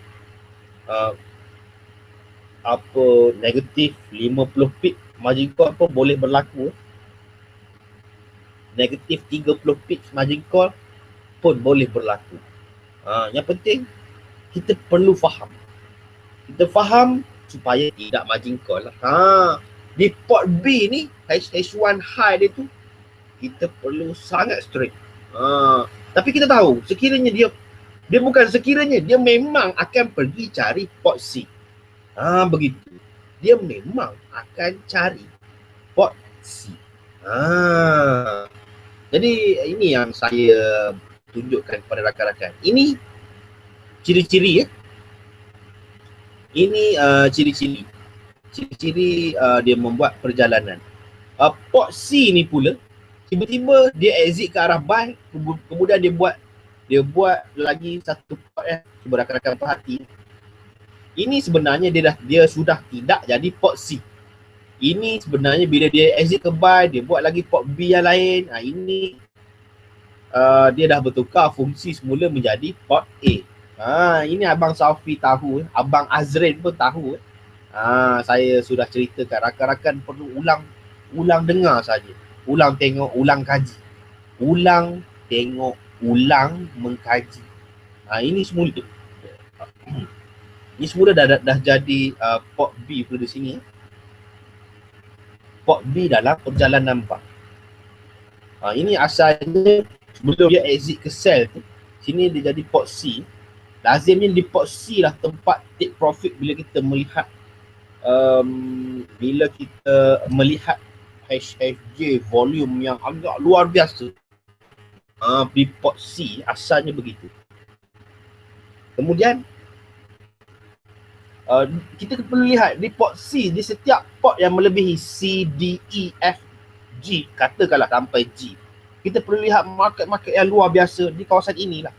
apa negatif 50 pip margin call pun boleh berlaku. Negatif 30 pip margin call pun boleh berlaku. Yang penting kita perlu faham. Kita faham supaya tidak margin call lah. Di pot B ni H1 high dia tu kita perlu sangat strict. Tapi kita tahu sekiranya dia bukan sekiranya, dia memang akan pergi cari pot C. Begitu. Dia memang akan cari pot C. Jadi ini yang saya tunjukkan kepada rakan-rakan. Ini ciri-ciri Ini ciri-ciri. Ciri-ciri dia membuat perjalanan. Pot C ni pula tiba-tiba dia exit ke arah buy, kemudian dia buat lagi satu pot Cuba rakan-rakan perhati. Ini sebenarnya dia sudah tidak jadi pot C. Ini sebenarnya bila dia exit ke buy, dia buat lagi pot B yang lain. Ini dia dah bertukar fungsi semula menjadi pot A. Ini Abang Saufi tahu, Abang Azrin pun tahu. Saya sudah ceritakan, rakan-rakan perlu ulang dengar saja. Ulang tengok, ulang kaji. Ulang tengok, ulang mengkaji. Ini semula tu. Ini semula dah jadi port B pula di sini. Port B dalam perjalanan 4. Ini asalnya sebelum dia exit ke sell tu, sini dia jadi port C. Lazimnya di port C lah tempat take profit bila kita melihat HFJ volume yang agak luar biasa. Di port C asalnya begitu. Kemudian kita perlu lihat di port C, di setiap port yang melebihi C, D, E, F, G, katakanlah sampai G, kita perlu lihat market-market yang luar biasa di kawasan inilah.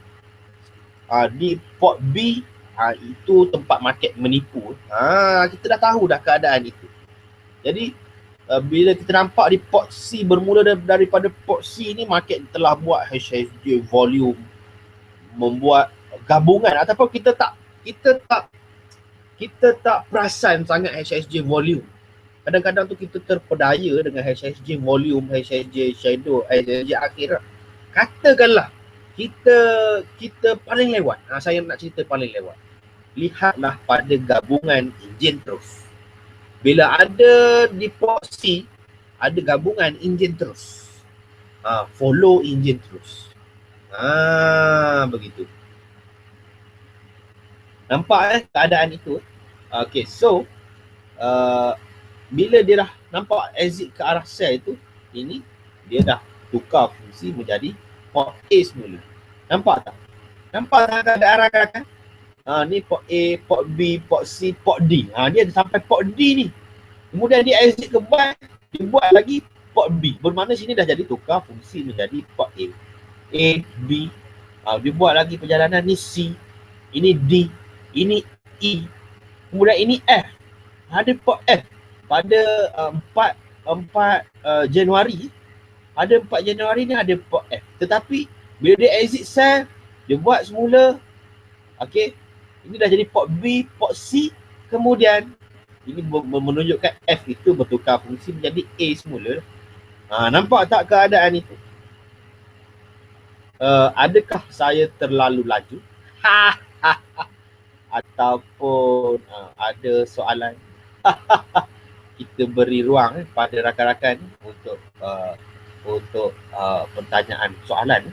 Di port B, itu tempat market menipu. Kita dah tahu dah keadaan itu. Jadi bila kita nampak di port C, bermula daripada port C ni, market telah buat HFJ volume, membuat gabungan, ataupun kita tak perasan sangat HSJ volume. Kadang-kadang tu kita terpedaya dengan HSJ volume, HSJ shadow, HSJ akhirat. Katakanlah kita paling lewat. Saya nak cerita paling lewat. Lihatlah pada gabungan enjin terus. Bila ada di port C, ada gabungan enjin terus. Follow enjin terus. Begitu. Nampak keadaan itu? Okay, so bila dia dah nampak exit ke arah sell itu, ini dia dah tukar fungsi menjadi port A semula. Nampak tak? Nampak tak keadaan rakan-rakan? Ni port A, port B, port C, port D. Dia sampai port D ni. Kemudian dia exit ke buy, dia buat lagi port B. Bermakna sini dah jadi tukar fungsi menjadi port A. A, B. Dia buat lagi perjalanan ni C. Ini D. Ini E. Kemudian ini F. Ada port F. Pada 4 Januari, ada 4 Januari ni ada port F. Tetapi bila dia exit sell, dia buat semula, okay, ini dah jadi port B, port C. Kemudian ini menunjukkan F itu bertukar fungsi menjadi A semula. Nampak tak keadaan itu? Adakah saya terlalu laju? Ataupun ada soalan? Kita beri ruang pada rakan-rakan untuk pertanyaan soalan.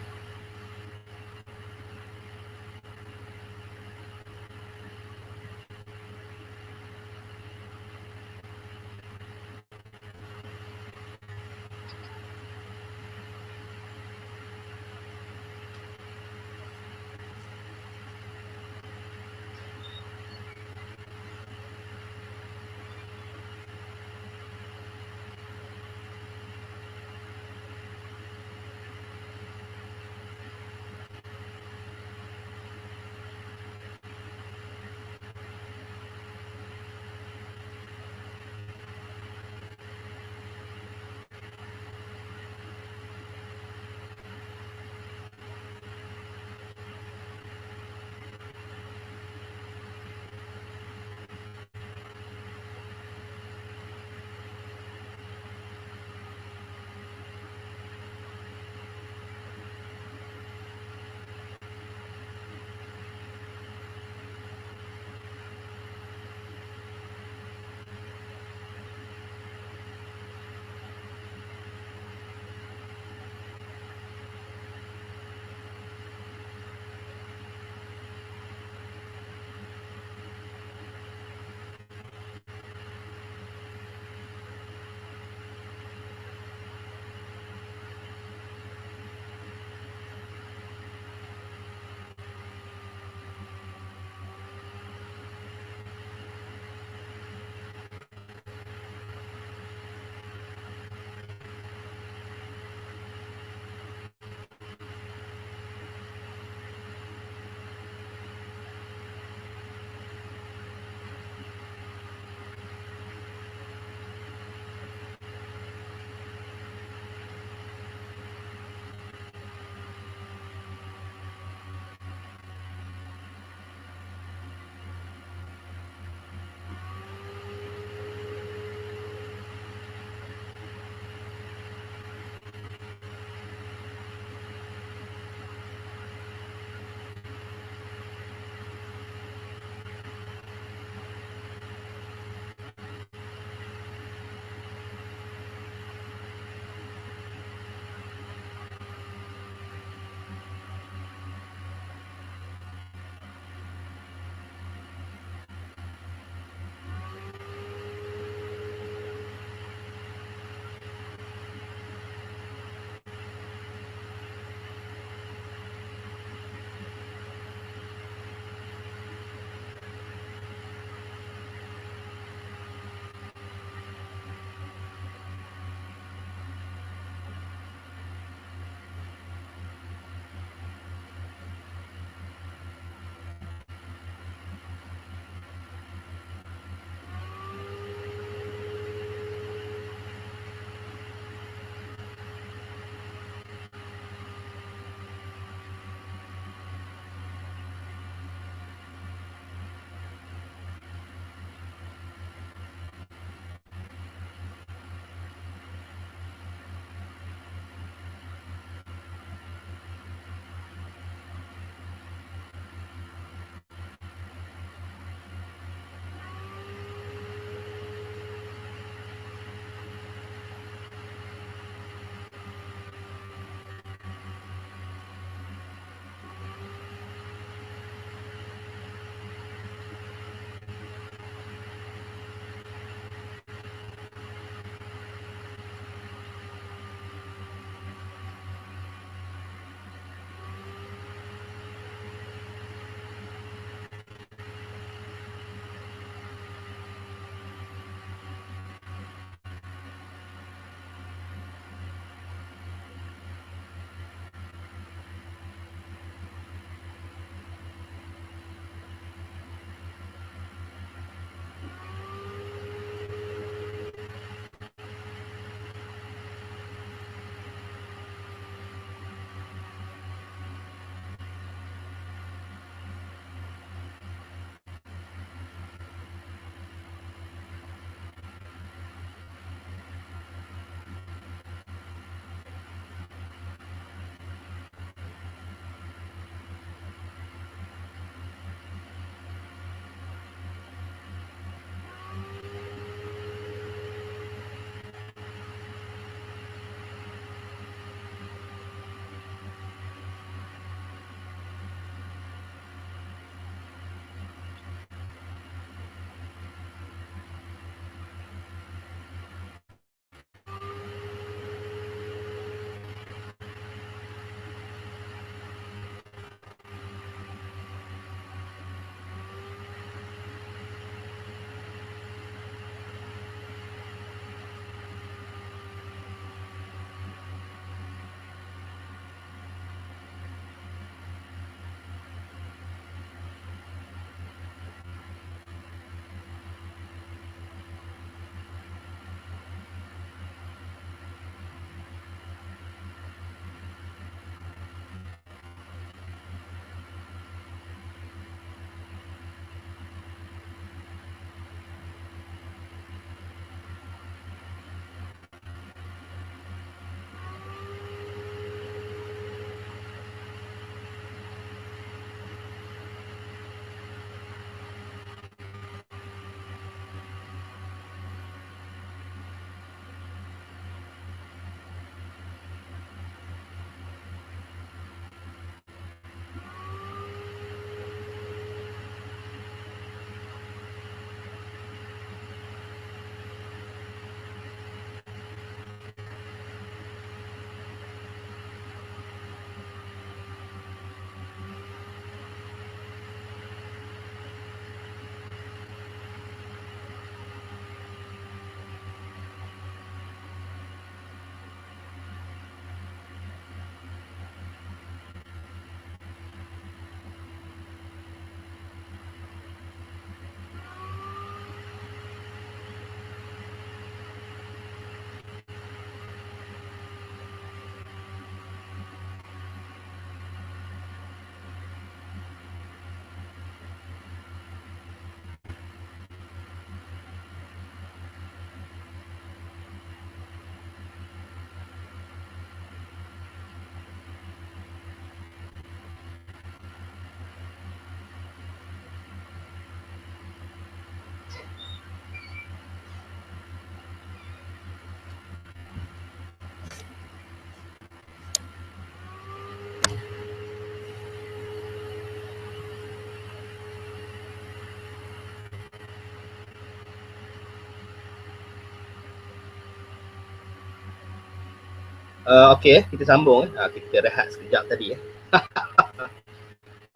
Okey, kita sambung. Kita rehat sekejap tadi.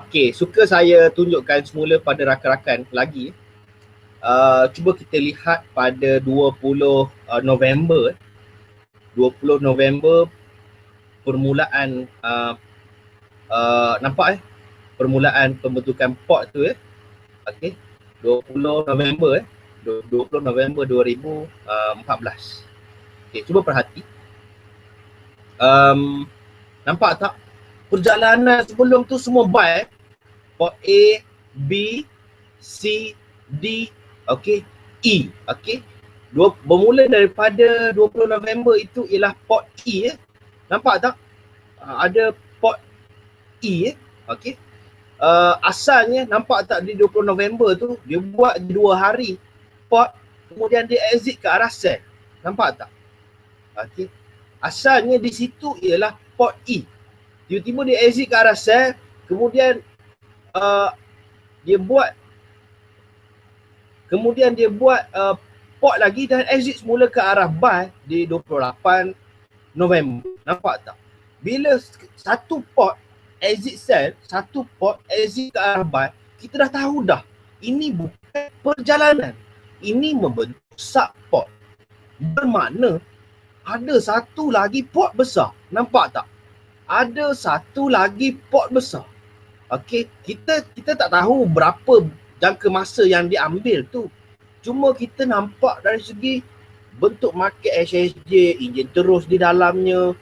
Okey, suka saya tunjukkan semula pada rakan-rakan lagi. Cuba kita lihat pada 20 November. 20 November permulaan nampak permulaan pembentukan port tu Okey. 20 November 20 November 2014. Okey, cuba perhati. Nampak tak? Perjalanan sebelum tu semua buy. Port A, B, C, D, okey, E, okey. Bermula daripada 20 November itu ialah port E Nampak tak? Ada port E okey. Asalnya nampak tak di 20 November tu dia buat 2 hari port, kemudian dia exit ke arah sel. Nampak tak? Okey. Asalnya di situ ialah port E. Tiba-tiba dia exit ke arah sel, kemudian dia buat port lagi dan exit semula ke arah buy di 28 November. Nampak tak? Bila satu port exit sell, satu port exit ke arah buy, kita dah tahu dah ini bukan perjalanan, ini membentuk subport. Bermakna ada satu lagi port besar. Nampak tak? Ada satu lagi port besar. Okey, kita tak tahu berapa jangka masa yang diambil tu. Cuma kita nampak dari segi bentuk market HSJ, enjin terus di dalamnya,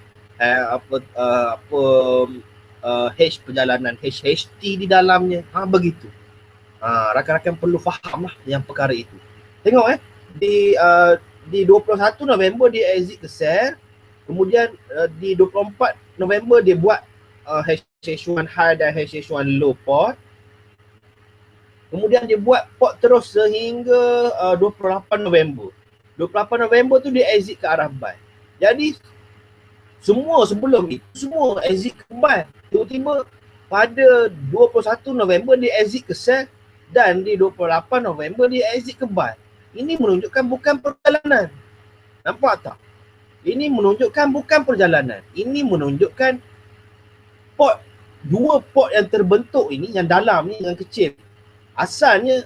perjalanan HHT di dalamnya. Begitu. Rakan-rakan perlu faham lah yang perkara itu. Tengok di 21 November dia exit ke sell, kemudian di 24 November dia buat HH1 high dan HH1 low port. Kemudian dia buat port terus sehingga 28 November. 28 November tu dia exit ke arah buy. Jadi semua sebelum itu semua exit ke buy. Tiba-tiba pada 21 November dia exit ke sell dan di 28 November dia exit ke buy. Ini menunjukkan bukan perjalanan. Nampak tak? Ini menunjukkan bukan perjalanan. Ini menunjukkan port, dua port yang terbentuk ini, yang dalam ni, yang kecil. Asalnya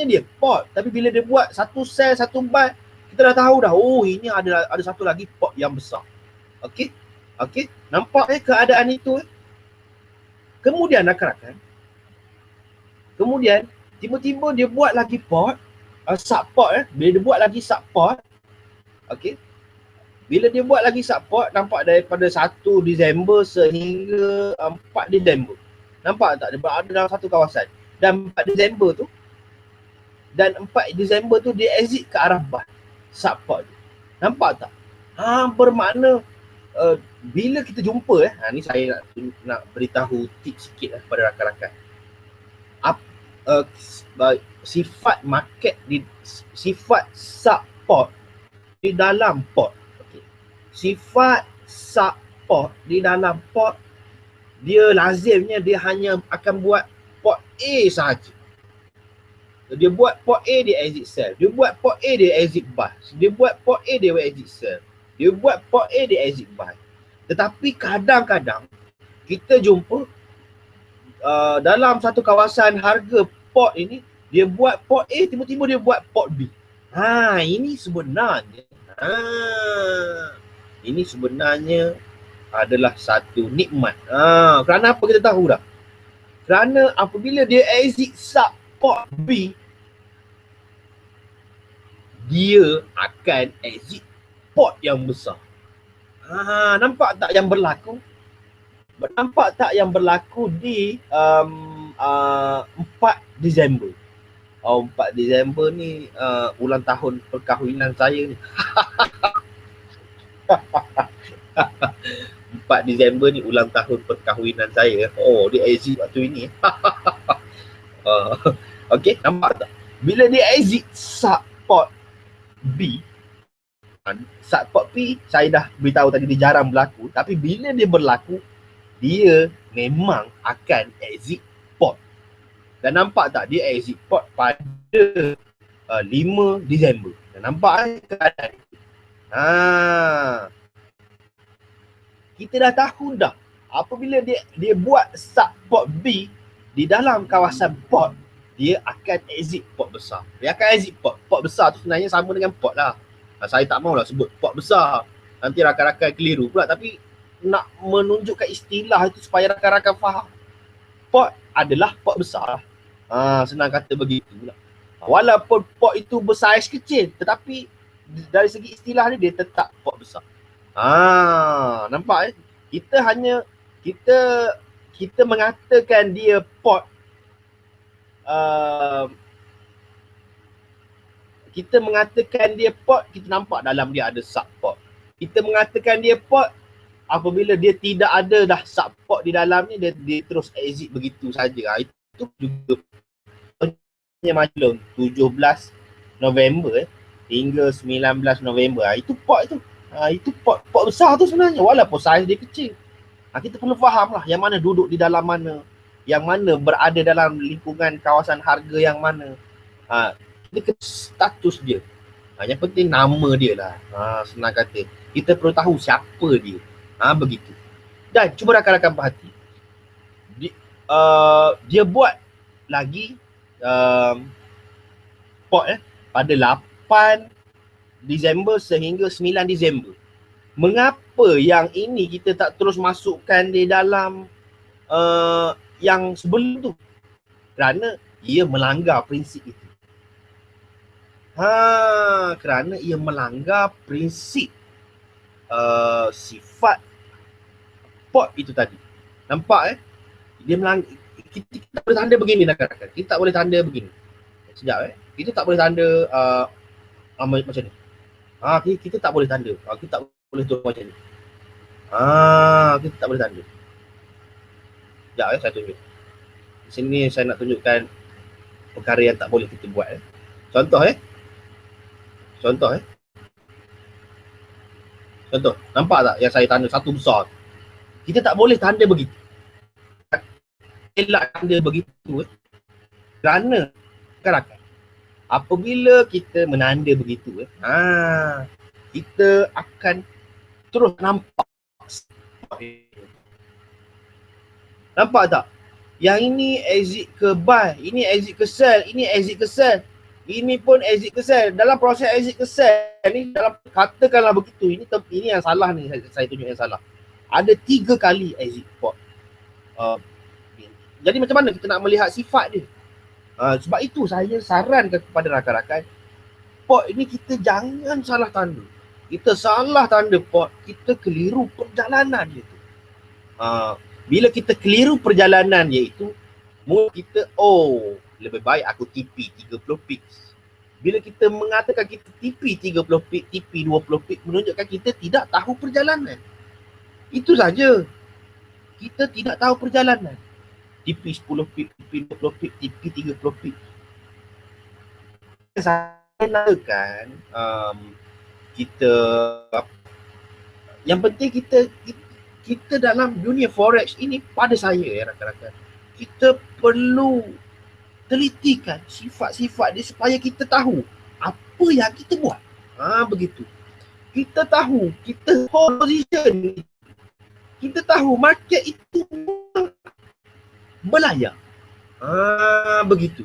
dia port, tapi bila dia buat satu sell, satu buy, kita dah tahu dah, oh ini ada satu lagi port yang besar. Okey? Okey? Nampak keadaan itu Kemudian rakan-rakan, kemudian tiba-tiba dia buat lagi port, subport bila dia buat lagi subport. Okey. Bila dia buat lagi subport, nampak daripada 1 Disember sehingga 4 Disember. Nampak tak? Dia berada dalam satu kawasan. Dan 4 Disember tu dia exit ke arah buy subport. Nampak tak? Bermakna bila kita jumpa ni saya nak beritahu tips sikit kepada rakan-rakan. Sifat market sifat subport di dalam port. Sifat subport di dalam port, dia lazimnya dia hanya akan buat port A sahaja. Dia buat port A, dia exit sell. Dia buat port A, dia exit buy. Dia buat port A, dia exit sell. Dia buat port A, dia exit buy. Tetapi kadang-kadang kita jumpa dalam satu kawasan harga port ini, dia buat port A, tiba-tiba dia buat port B. Ini sebenarnya adalah satu nikmat. Kerana apa kita tahu dah? Kerana apabila dia exit sub port B, dia akan exit port yang besar. Nampak tak yang berlaku? Nampak tak yang berlaku di 4 Disember? 4 Disember ni ulang tahun perkahwinan saya ni. 4 Disember ni ulang tahun perkahwinan saya. Dia exit waktu ini. Okey, nampak tak? Bila dia exit subport B, subport B saya dah beritahu tadi dia jarang berlaku, tapi bila dia berlaku, dia memang akan exit port. Dan nampak tak dia exit port pada 5 Disember. Dan nampak keadaan itu. Kita dah tahu dah. Apabila dia buat sub port B di dalam kawasan port, dia akan exit port besar. Dia akan exit port. Port besar tu sebenarnya sama dengan port lah. Saya tak maulah sebut port besar. Nanti rakan-rakan keliru pula. Tapi nak menunjukkan istilah itu supaya rakan-rakan faham. Port adalah port besar. Senang kata begitu pula. Walaupun port itu bersaiz kecil, tetapi dari segi istilah dia tetap port besar. Nampak kita mengatakan dia port kita nampak dalam dia ada sub port. Kita mengatakan dia port apabila dia tidak ada dah sub port di dalamnya, dia terus exit begitu saja. Itu juga macam 17 November hingga 19 November. Itu port itu. Itu port besar tu sebenarnya, walaupun saiz dia kecil. Kita perlu faham lah yang mana duduk di dalam mana, yang mana berada dalam lingkungan kawasan harga yang mana. Kita kena status dia. Yang penting nama dia lah. Senang kata. Kita perlu tahu siapa dia. Begitu. Dan cuba rakan-rakan perhati. Dia buat lagi port pada 8 Disember sehingga 9 Disember. Mengapa yang ini kita tak terus masukkan di dalam yang sebelum tu? Kerana ia melanggar prinsip itu. Kerana ia melanggar prinsip sifat port itu tadi. Nampak dia melanggar. Kita tak boleh tanda begini rakan-rakan. Kita tak boleh tanda begini. Sekejap kita tak boleh tanda macam ni. Kita tak boleh tanda. Kita tak boleh tulis macam ni. Kita tak boleh tanda. Sekejap saya tunjuk. Di sini saya nak tunjukkan perkara yang tak boleh kita buat. Contoh. Contoh. Nampak tak yang saya tanda satu besar? Kita tak boleh tanda begitu. Elak tanda begitu. Kerana rakan-rakan, apabila kita menanda begitu, kita akan terus nampak. Nampak tak? Yang ini exit ke buy, ini exit ke sell, ini exit ke sell. Ini pun exit ke sell. Dalam proses exit ke sell ni, katakanlah begitu, ini yang salah ni, saya tunjuk yang salah. Ada 3 kali exit port. Jadi macam mana kita nak melihat sifat dia? Sebab itu saya sarankan kepada rakan-rakan, port ini kita jangan salah tanda. Kita salah tanda port, kita keliru perjalanan dia tu. Bila kita keliru perjalanan dia itu, kita lebih baik aku TP 30 pips. Bila kita mengatakan kita TP 30 pips, TP 20 pips, menunjukkan kita tidak tahu perjalanan. Itu saja. Kita tidak tahu perjalanan. TP 10 pips, TP 20 pips, TP 30 pips. Saya nakkan kita, yang penting kita dalam dunia forex ini, pada saya rakan-rakan, kita perlu telitikan sifat-sifat dia supaya kita tahu apa yang kita buat. Begitu. Kita tahu, kita hold position. Kita tahu market itu belayar. Begitu.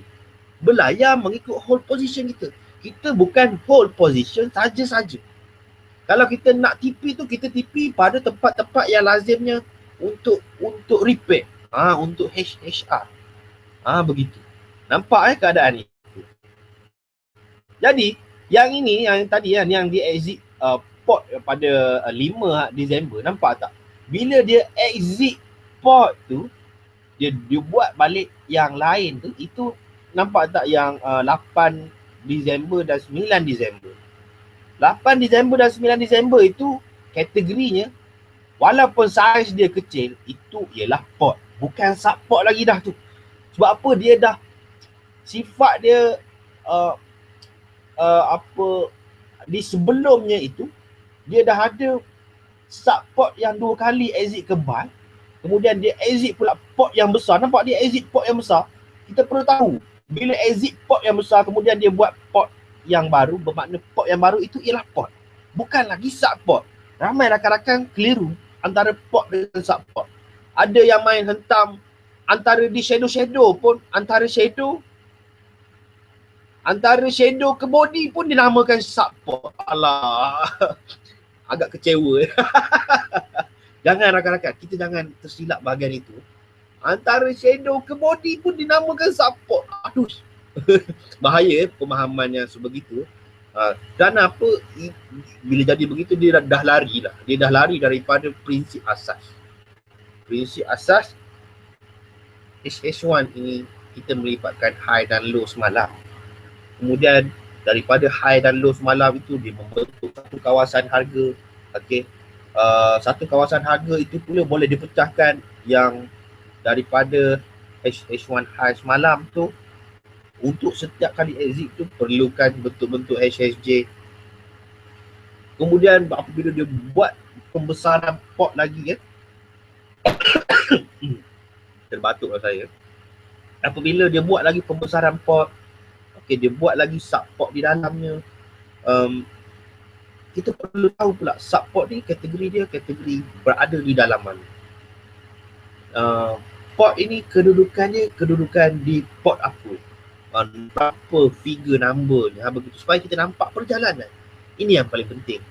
Belayar mengikut hold position kita. Kita bukan hold position saja-saja. Kalau kita nak TP tu, kita TP pada tempat-tempat yang lazimnya untuk repair. Untuk HHR. Begitu. Nampak keadaan ni. Jadi, yang ini, yang tadi yang di exit port pada 5 Disember, nampak tak? Bila dia exit port tu, dia buat balik yang lain tu, itu nampak tak yang 8 Disember dan 9 Disember. 8 Disember dan 9 Disember itu kategorinya, walaupun saiz dia kecil, itu ialah port. Bukan sub port lagi dah tu. Sebab apa? Dia dah, sifat dia di sebelumnya itu, dia dah ada sub port yang 2 kali exit ke buy. Kemudian dia exit pula port yang besar. Nampak dia exit port yang besar? Kita perlu tahu, bila exit port yang besar, kemudian dia buat port yang baru, bermakna port yang baru itu ialah port, bukan lagi sub port. Ramai rakan-rakan keliru. antara port dengan subport. Ada yang main hentam antara di shadow pun, antara shadow ke body pun dinamakan subport. Alah, agak kecewa. Jangan rakan-rakan, kita jangan tersilap bahagian itu. Antara shadow ke body pun dinamakan support. Aduh. Bahaya pemahaman yang sebegitu. Dan apa, bila jadi begitu dia dah lari lah. Dia dah lari daripada prinsip asas. Prinsip asas HH1 ini kita melibatkan high dan low semalam. Kemudian daripada high dan low semalam itu dia membentuk satu kawasan harga. Okey. Satu kawasan harga itu pula boleh dipecahkan yang daripada HH1 high semalam tu, untuk setiap kali exit tu perlukan bentuk-bentuk HSJ. Kemudian apabila dia buat pembesaran port lagi kan, terbatuklah saya. Apabila dia buat lagi pembesaran port, okey, dia buat lagi subport di dalamnya. Kita perlu tahu pula subport ni kategori berada di dalam mana. Port ini kedudukan di port apa, berapa figure numbernya, begitu, supaya kita nampak perjalanan. Ini yang paling penting.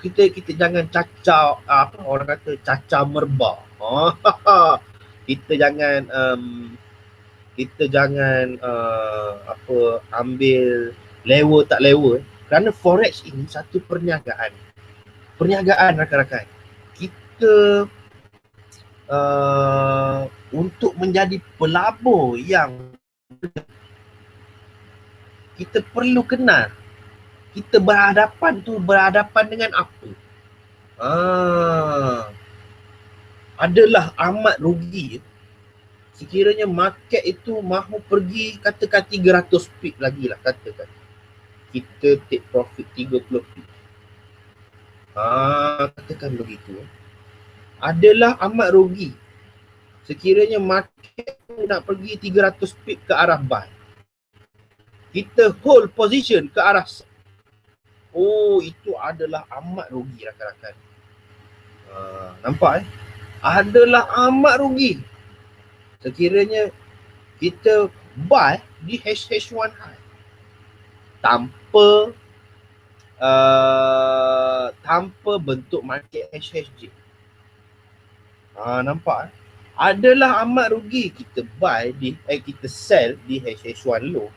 Kita jangan cacau, orang kata cacau merbah. Kita jangan ambil level tak level, kerana forex ini satu perniagaan rakan-rakan. Kita untuk menjadi pelabur yang kita perlu kenal kita berhadapan dengan apa. Adalah amat rugi sekiranya market itu mahu pergi katakan 300 pip lagi lah, katakan kita take profit 30 pip. Katakan begitu. Adalah amat rugi sekiranya market nak pergi 300 pip ke arah buy. Kita hold position ke arah itu adalah amat rugi rakan-rakan. Nampak adalah amat rugi sekiranya kita buy di HH1 high tanpa bentuk market HHJ. Nampak adalah amat rugi kita buy kita sell di HH1 low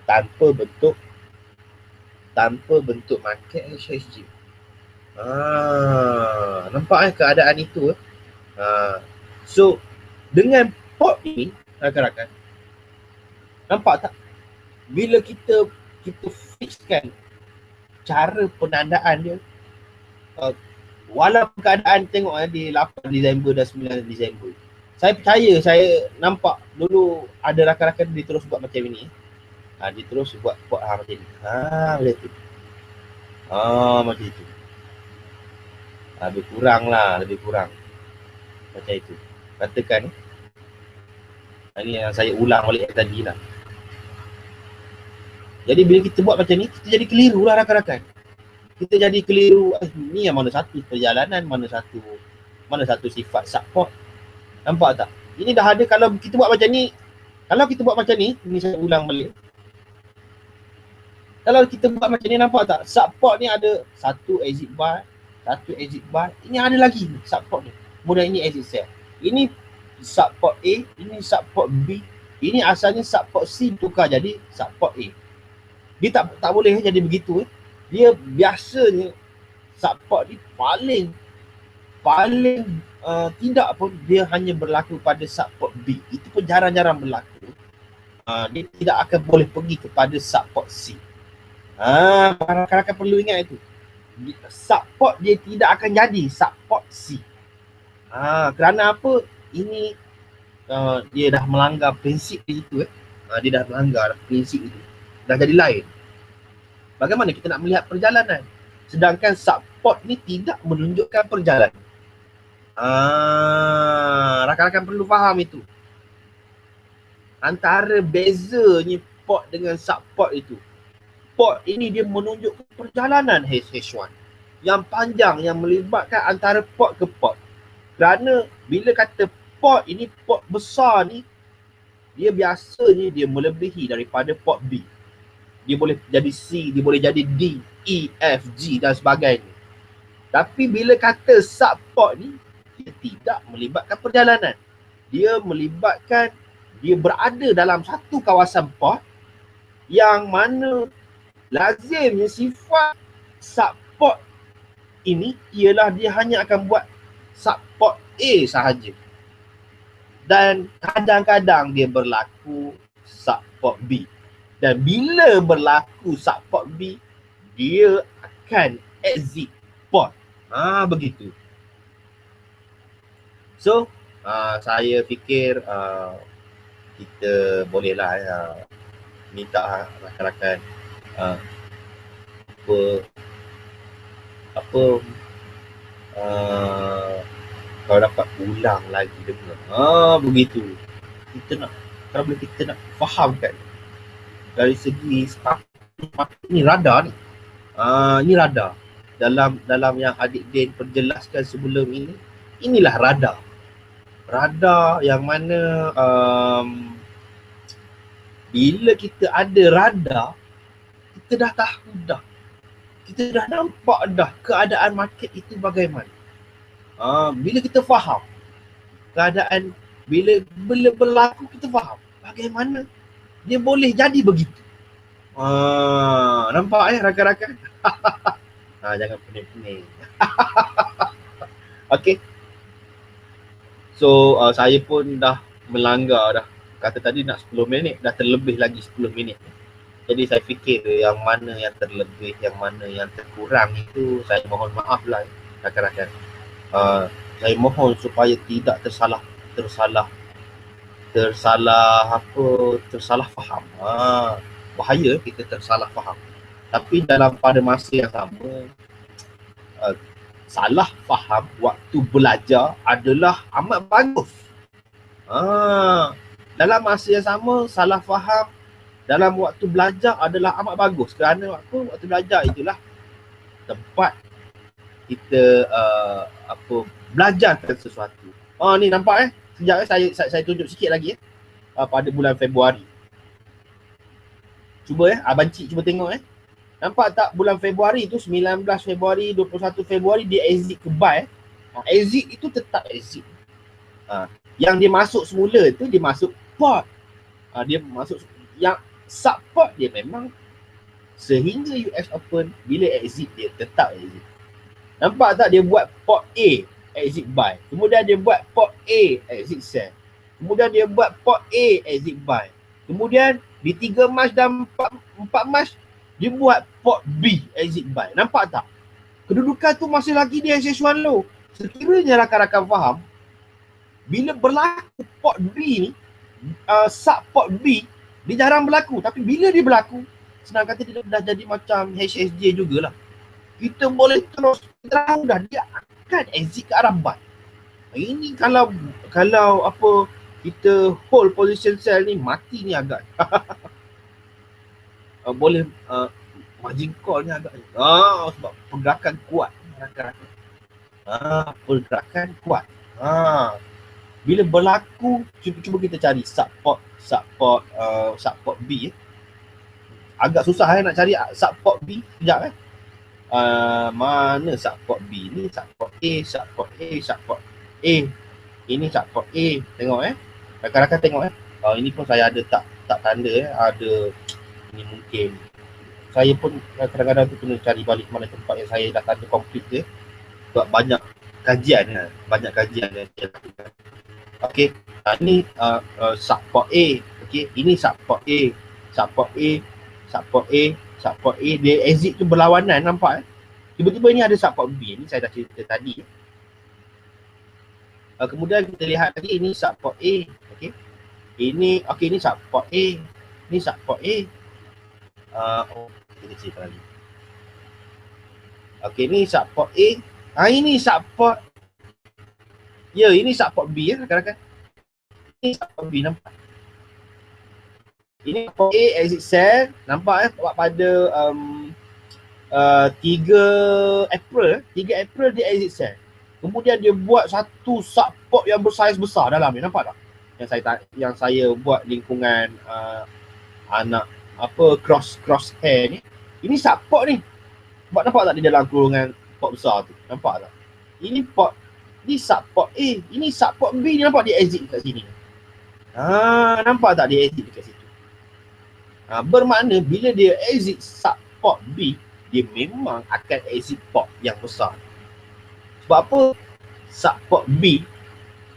tanpa bentuk market HHJ. Nampak keadaan itu. So dengan port ini rakan-rakan, nampak tak, bila kita fixkan cara penandaan dia, walaupun keadaan tengok di 8 Disember dan 9 Disember, saya percaya, saya nampak dulu ada rakan-rakan dia terus buat macam ini. Dia terus buat macam ni. Macam tu. Macam itu. Lebih kurang. Macam itu. Katakan ini yang saya ulang balik tadi lah. Jadi bila kita buat macam ni, kita jadi keliru lah rakan-rakan. Kita jadi keliru, ni yang mana satu perjalanan, mana satu sifat support. Nampak tak? Ini dah ada. Kalau kita buat macam ni, ni saya ulang balik. Kalau kita buat macam ni, nampak tak? Support ni ada satu exit buy. Ini ada lagi support ni. Kemudian ini exit sell. Ini support A, ini support B. Ini asalnya support C tukar jadi support A. Dia tak boleh jadi begitu. Dia biasanya support ni paling tidak pun dia hanya berlaku pada support B. Itu pun jarang-jarang berlaku. Dia tidak akan boleh pergi kepada support C. Rakan-rakan perlu ingat itu. Support dia tidak akan jadi support C. Kerana apa? Ini dia dah melanggar prinsip itu. Dia dah melanggar prinsip itu. Dah jadi lain. Bagaimana kita nak melihat perjalanan? Sedangkan support ni tidak menunjukkan perjalanan. Rakan-rakan perlu faham itu. Antara bezanya port dengan support itu. Port ini dia menunjukkan perjalanan HH1 yang panjang, yang melibatkan antara port ke port. Kerana bila kata port ini, port besar ni, dia biasanya dia melebihi daripada port B. Dia boleh jadi C, dia boleh jadi D, E, F, G dan sebagainya. Tapi bila kata subport ni, dia tidak melibatkan perjalanan. Dia melibatkan, dia berada dalam satu kawasan port yang mana lazimnya sifat subport ini ialah dia hanya akan buat subport A sahaja. Dan kadang-kadang dia berlaku subport B. Dan bila berlaku subport B, dia akan exit port. Begitu. So, saya fikir kita bolehlah minta rakan-rakan kalau dapat ulang lagi dengar. Begitu. Kita nak, kalau boleh kita nak fahamkan dari segi ni radar ni. Ini radar. Dalam yang adik Din perjelaskan sebelum ini, inilah radar. Radar yang mana bila kita ada radar, kita dah tahu dah. Kita dah nampak dah keadaan market itu bagaimana. Bila kita faham keadaan, bila berlaku kita faham bagaimana dia boleh jadi begitu. Nampak rakan-rakan? Jangan pening-pening. Okay. So saya pun dah melanggar dah. Kata tadi nak 10 minit, dah terlebih lagi 10 minit. Jadi saya fikir yang mana yang terlebih, yang mana yang terkurang itu saya mohon maaf lah rakan-rakan. Saya mohon supaya tidak tersalah faham. Bahaya kita tersalah faham. Tapi pada masa yang sama, salah faham waktu belajar adalah amat bagus. Dalam masa yang sama, salah faham dalam waktu belajar adalah amat bagus. Kerana waktu belajar itulah tempat kita belajarkan sesuatu. Ni nampak Sekejap saya tunjuk sikit lagi pada bulan Februari. Cuba Abang Cik cuba tengok Nampak tak bulan Februari tu, 19 Februari, 21 Februari dia exit ke buy. Exit itu tetap exit. Yang dia masuk semula tu dia masuk port. Dia masuk yang support dia memang sehingga US Open, bila exit dia tetap exit. Nampak tak dia buat port A exit buy, kemudian dia buat port A exit sell, kemudian dia buat port A exit buy, kemudian di 3 Mac dan 4 Mac dia buat port B exit buy. Nampak tak? Kedudukan tu masih lagi di SS1 low. Sekiranya rakan-rakan faham, bila berlaku port B ni, sub port B, dia jarang berlaku. Tapi bila dia berlaku, senang kata dia dah jadi macam HSJ jugalah. Kita boleh terus tahu dah dia akan exit ke arah buy. Ini kalau kita hold position sell ni, mati ni agak. Boleh margin call ni agak sebab pergerakan kuat rakan-rakan. Pergerakan kuat. Bila berlaku, cuba kita cari support B. Agak susah nak cari support B. Sekejap mana support B ni? Support A. Ini support A. Tengok rakan-rakan tengok ini pun saya ada tak tanda ada. Ini mungkin saya pun kadang-kadang tu kena cari balik mana tempat yang saya dah tanda komplit je. Sebab banyak kajian yang saya lakukan. Okey, ini support A. Okey, ini support A, dia exit tu berlawanan, nampak Tiba-tiba ni ada support B. Ni saya dah cerita tadi. Kemudian kita lihat lagi ini support A. Okey. Ini support A. Ini support A. Kita cerita lagi. Okey, ni support A. Ini support. Ya, ini support B rakan-rakan. Ini support B, nampak. Ini support A exit sell, nampak pada 3 April dia exit sell. Kemudian dia buat satu subport yang bersaiz besar dalam ni, nampak tak? Yang saya buat lingkungan anak apa cross hair ni. Ini subport ni. Nampak tak di dalam kurungan pot besar tu? Nampak tak? Ini pot, ni subport A, ini subport B, ni nampak dia exit kat sini. Nampak tak dia exit dekat situ? Bermakna bila dia exit subport B, dia memang akan exit port yang besar. Sebab apa? Subport B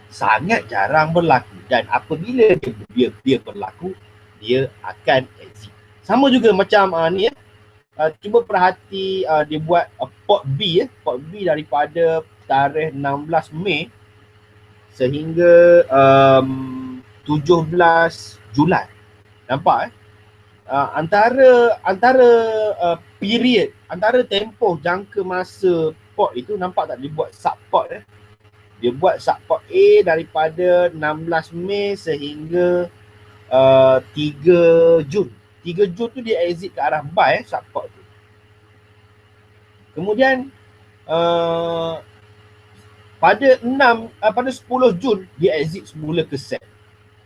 sangat jarang berlaku, dan apabila dia berlaku, dia akan exit. Sama juga macam ni cuba perhati dia buat port B port B daripada tarikh 16 Mei sehingga 17 Julai. Nampak antara period, antara tempoh jangka masa port itu, nampak tak dia buat subport Dia buat subport A daripada 16 Mei sehingga 3 Jun. 3 Jun tu dia exit ke arah buy subport tu. Kemudian pada 10 Jun dia exit semula ke sell.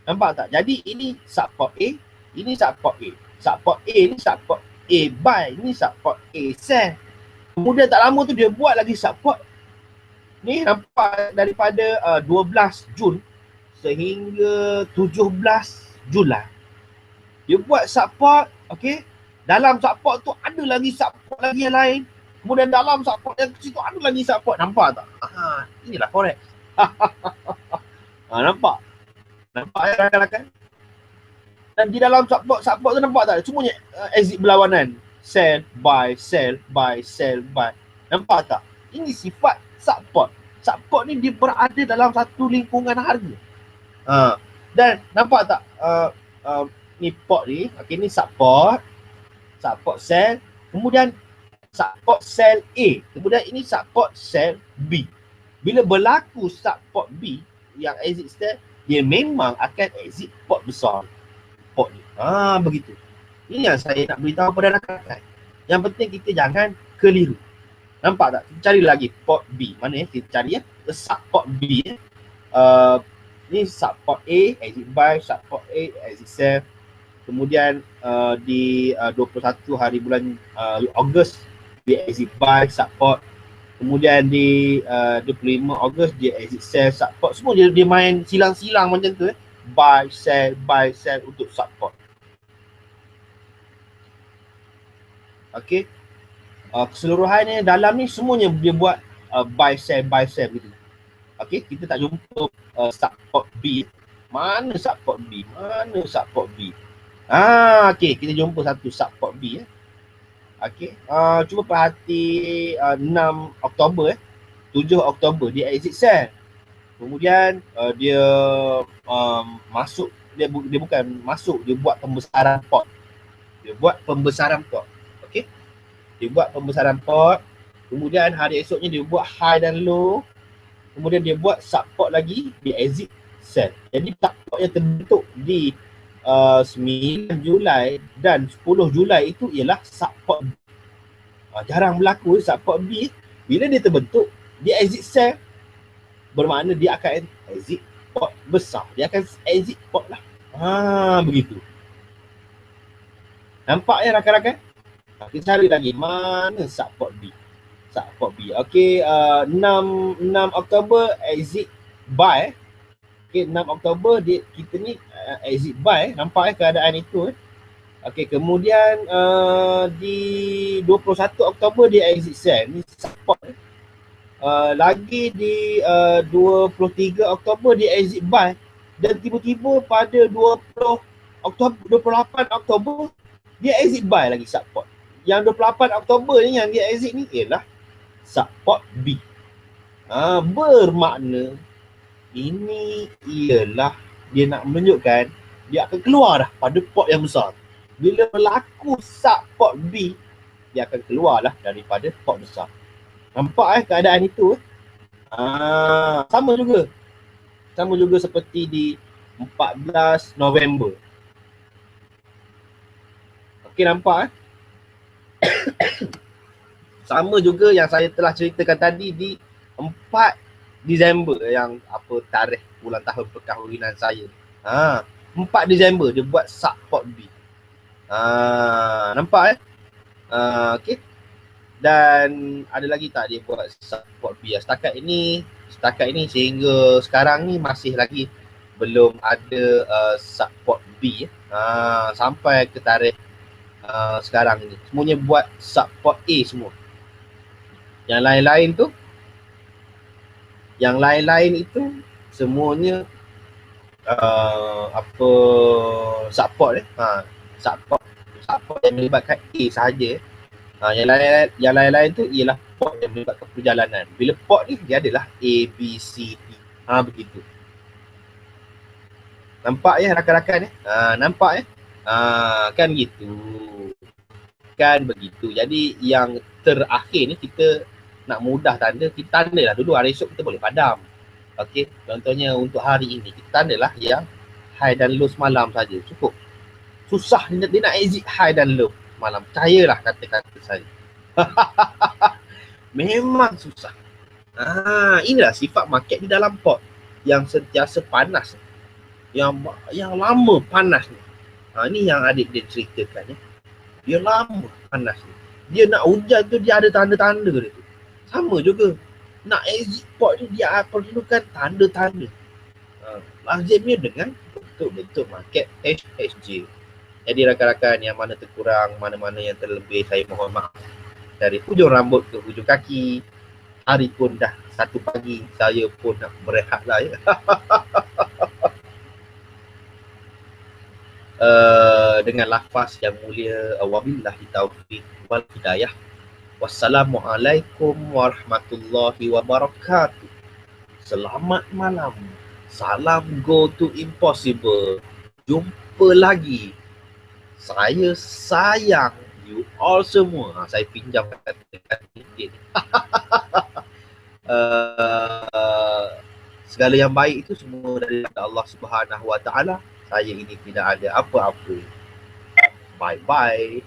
Nampak tak? Jadi ini support A, ini support A. Support A ni support A buy, ini support A sell. Kemudian tak lama tu dia buat lagi support. Ni nampak daripada 12 Jun sehingga 17 Julai. Dia buat support, okey. Dalam support tu ada lagi support lagi yang lain. Kemudian dalam support yang situ ada lagi support. Nampak tak? Inilah forex. Nampak? Nampak ya rakan-rakan? Dan di dalam support tu nampak tak? Semuanya exit berlawanan. Sell, buy, sell, buy, sell, buy. Nampak tak? Ini sifat support. Support ni dia berada dalam satu lingkungan harga. Dan nampak tak? Ni port ni, okey, ni support sell, kemudian support sell A, kemudian ini support sell B. Bila berlaku support B yang exit sell, dia memang akan exit port besar, port ni. Begitu. Ini yang saya nak beritahu pada rakan-rakan. Yang penting kita jangan keliru. Nampak tak? Kita cari lagi port B. Mana kita cari support B ni support A, exit buy, support A, exit sell. Kemudian di 21 hari bulan Ogos dia exit buy, support. Kemudian di 25 Ogos dia exit sell, support. Semua dia main silang-silang macam tu buy, sell untuk support. Okey. Keseluruhannya dalam ni semuanya dia buat buy, sell gitu. Okey, kita tak jumpa support B. Mana support B? Mana support B? Okey, kita jumpa satu support B Okey, cuba perhati 6 Oktober 7 Oktober dia exit sell. Kemudian dia masuk, dia bukan masuk, dia buat pembesaran pot. Okey. Dia buat pembesaran pot. Kemudian hari esoknya dia buat high dan low. Kemudian dia buat support lagi, dia exit sell. Jadi support yang terbentuk di 9 Julai dan 10 Julai itu ialah support B. Jarang berlaku support B. Bila dia terbentuk, dia exit sell, bermakna dia akan exit pot besar. Dia akan exit pot lah. Begitu. Nampak ya rakan-rakan? Kita cari lagi mana support B. Okey, 6 Oktober exit buy. Okey, 6 Oktober kita ni exit buy, nampak keadaan itu. Okey, kemudian di 21 Oktober dia exit sell, ni support. Lagi di 23 Oktober dia exit buy, dan tiba-tiba pada 28 Oktober dia exit buy lagi support. Yang 28 Oktober ni yang dia exit ni ialah support B. Bermakna ini ialah dia nak menunjukkan dia akan keluar dah pada pot yang besar. Bila berlaku support B, dia akan keluar lah daripada pot besar. Nampak keadaan itu? Sama juga seperti di 14 November. Okey, nampak Sama juga yang saya telah ceritakan tadi di 4 Disember yang apa tarikh ulang tahun perkahwinan saya. 4 Disember dia buat support B. Nampak okey. Dan ada lagi tak dia buat support B? Setakat ini sehingga sekarang ni masih lagi belum ada support B sampai ke tarikh sekarang ni. Semuanya buat support A semua. Yang lain-lain itu semuanya support support yang melibatkan A sahaja. Yang lain-lain tu ialah port yang melibatkan perjalanan. Bila port ni dia adalah A, B, C, D. Begitu. Nampak ya rakan-rakan nampak ya? Kan gitu. Kan begitu. Jadi yang terakhir ni kita nak mudah tanda, kita tandalah dulu, hari esok kita boleh padam. Okey, contohnya untuk hari ini kita tandalah yang high dan low semalam saja, cukup. Susah dia nak exit high dan low malam. Percayalah kata-kata saya. Memang susah. Inilah sifat market di dalam port yang sentiasa panas. Yang lama panas ni. Ni yang adik dia ceritakan ya. Dia lama panas ni. Dia nak hujan tu dia ada tanda-tanda dia tu. Sama juga. Nak exit port ni dia perlukan tanda-tanda. Lazimnya dengan bentuk-bentuk market HSJ. Jadi rakan-rakan yang mana terkurang, mana-mana yang terlebih, saya mohon maaf. Dari hujung rambut ke hujung kaki, hari pun dah 1 pagi, saya pun nak berehat lah ya. Dengan lafaz yang mulia, wabillahi taufiq wal hidayah. Wassalamualaikum warahmatullahi wabarakatuh. Selamat malam. Salam go to impossible. Jumpa lagi. Saya sayang you all semua. Saya pinjam kata-kata ini. Segala yang baik itu semua dari Allah Subhanahu Wa Taala. Saya ini tidak ada apa-apa. Bye-bye.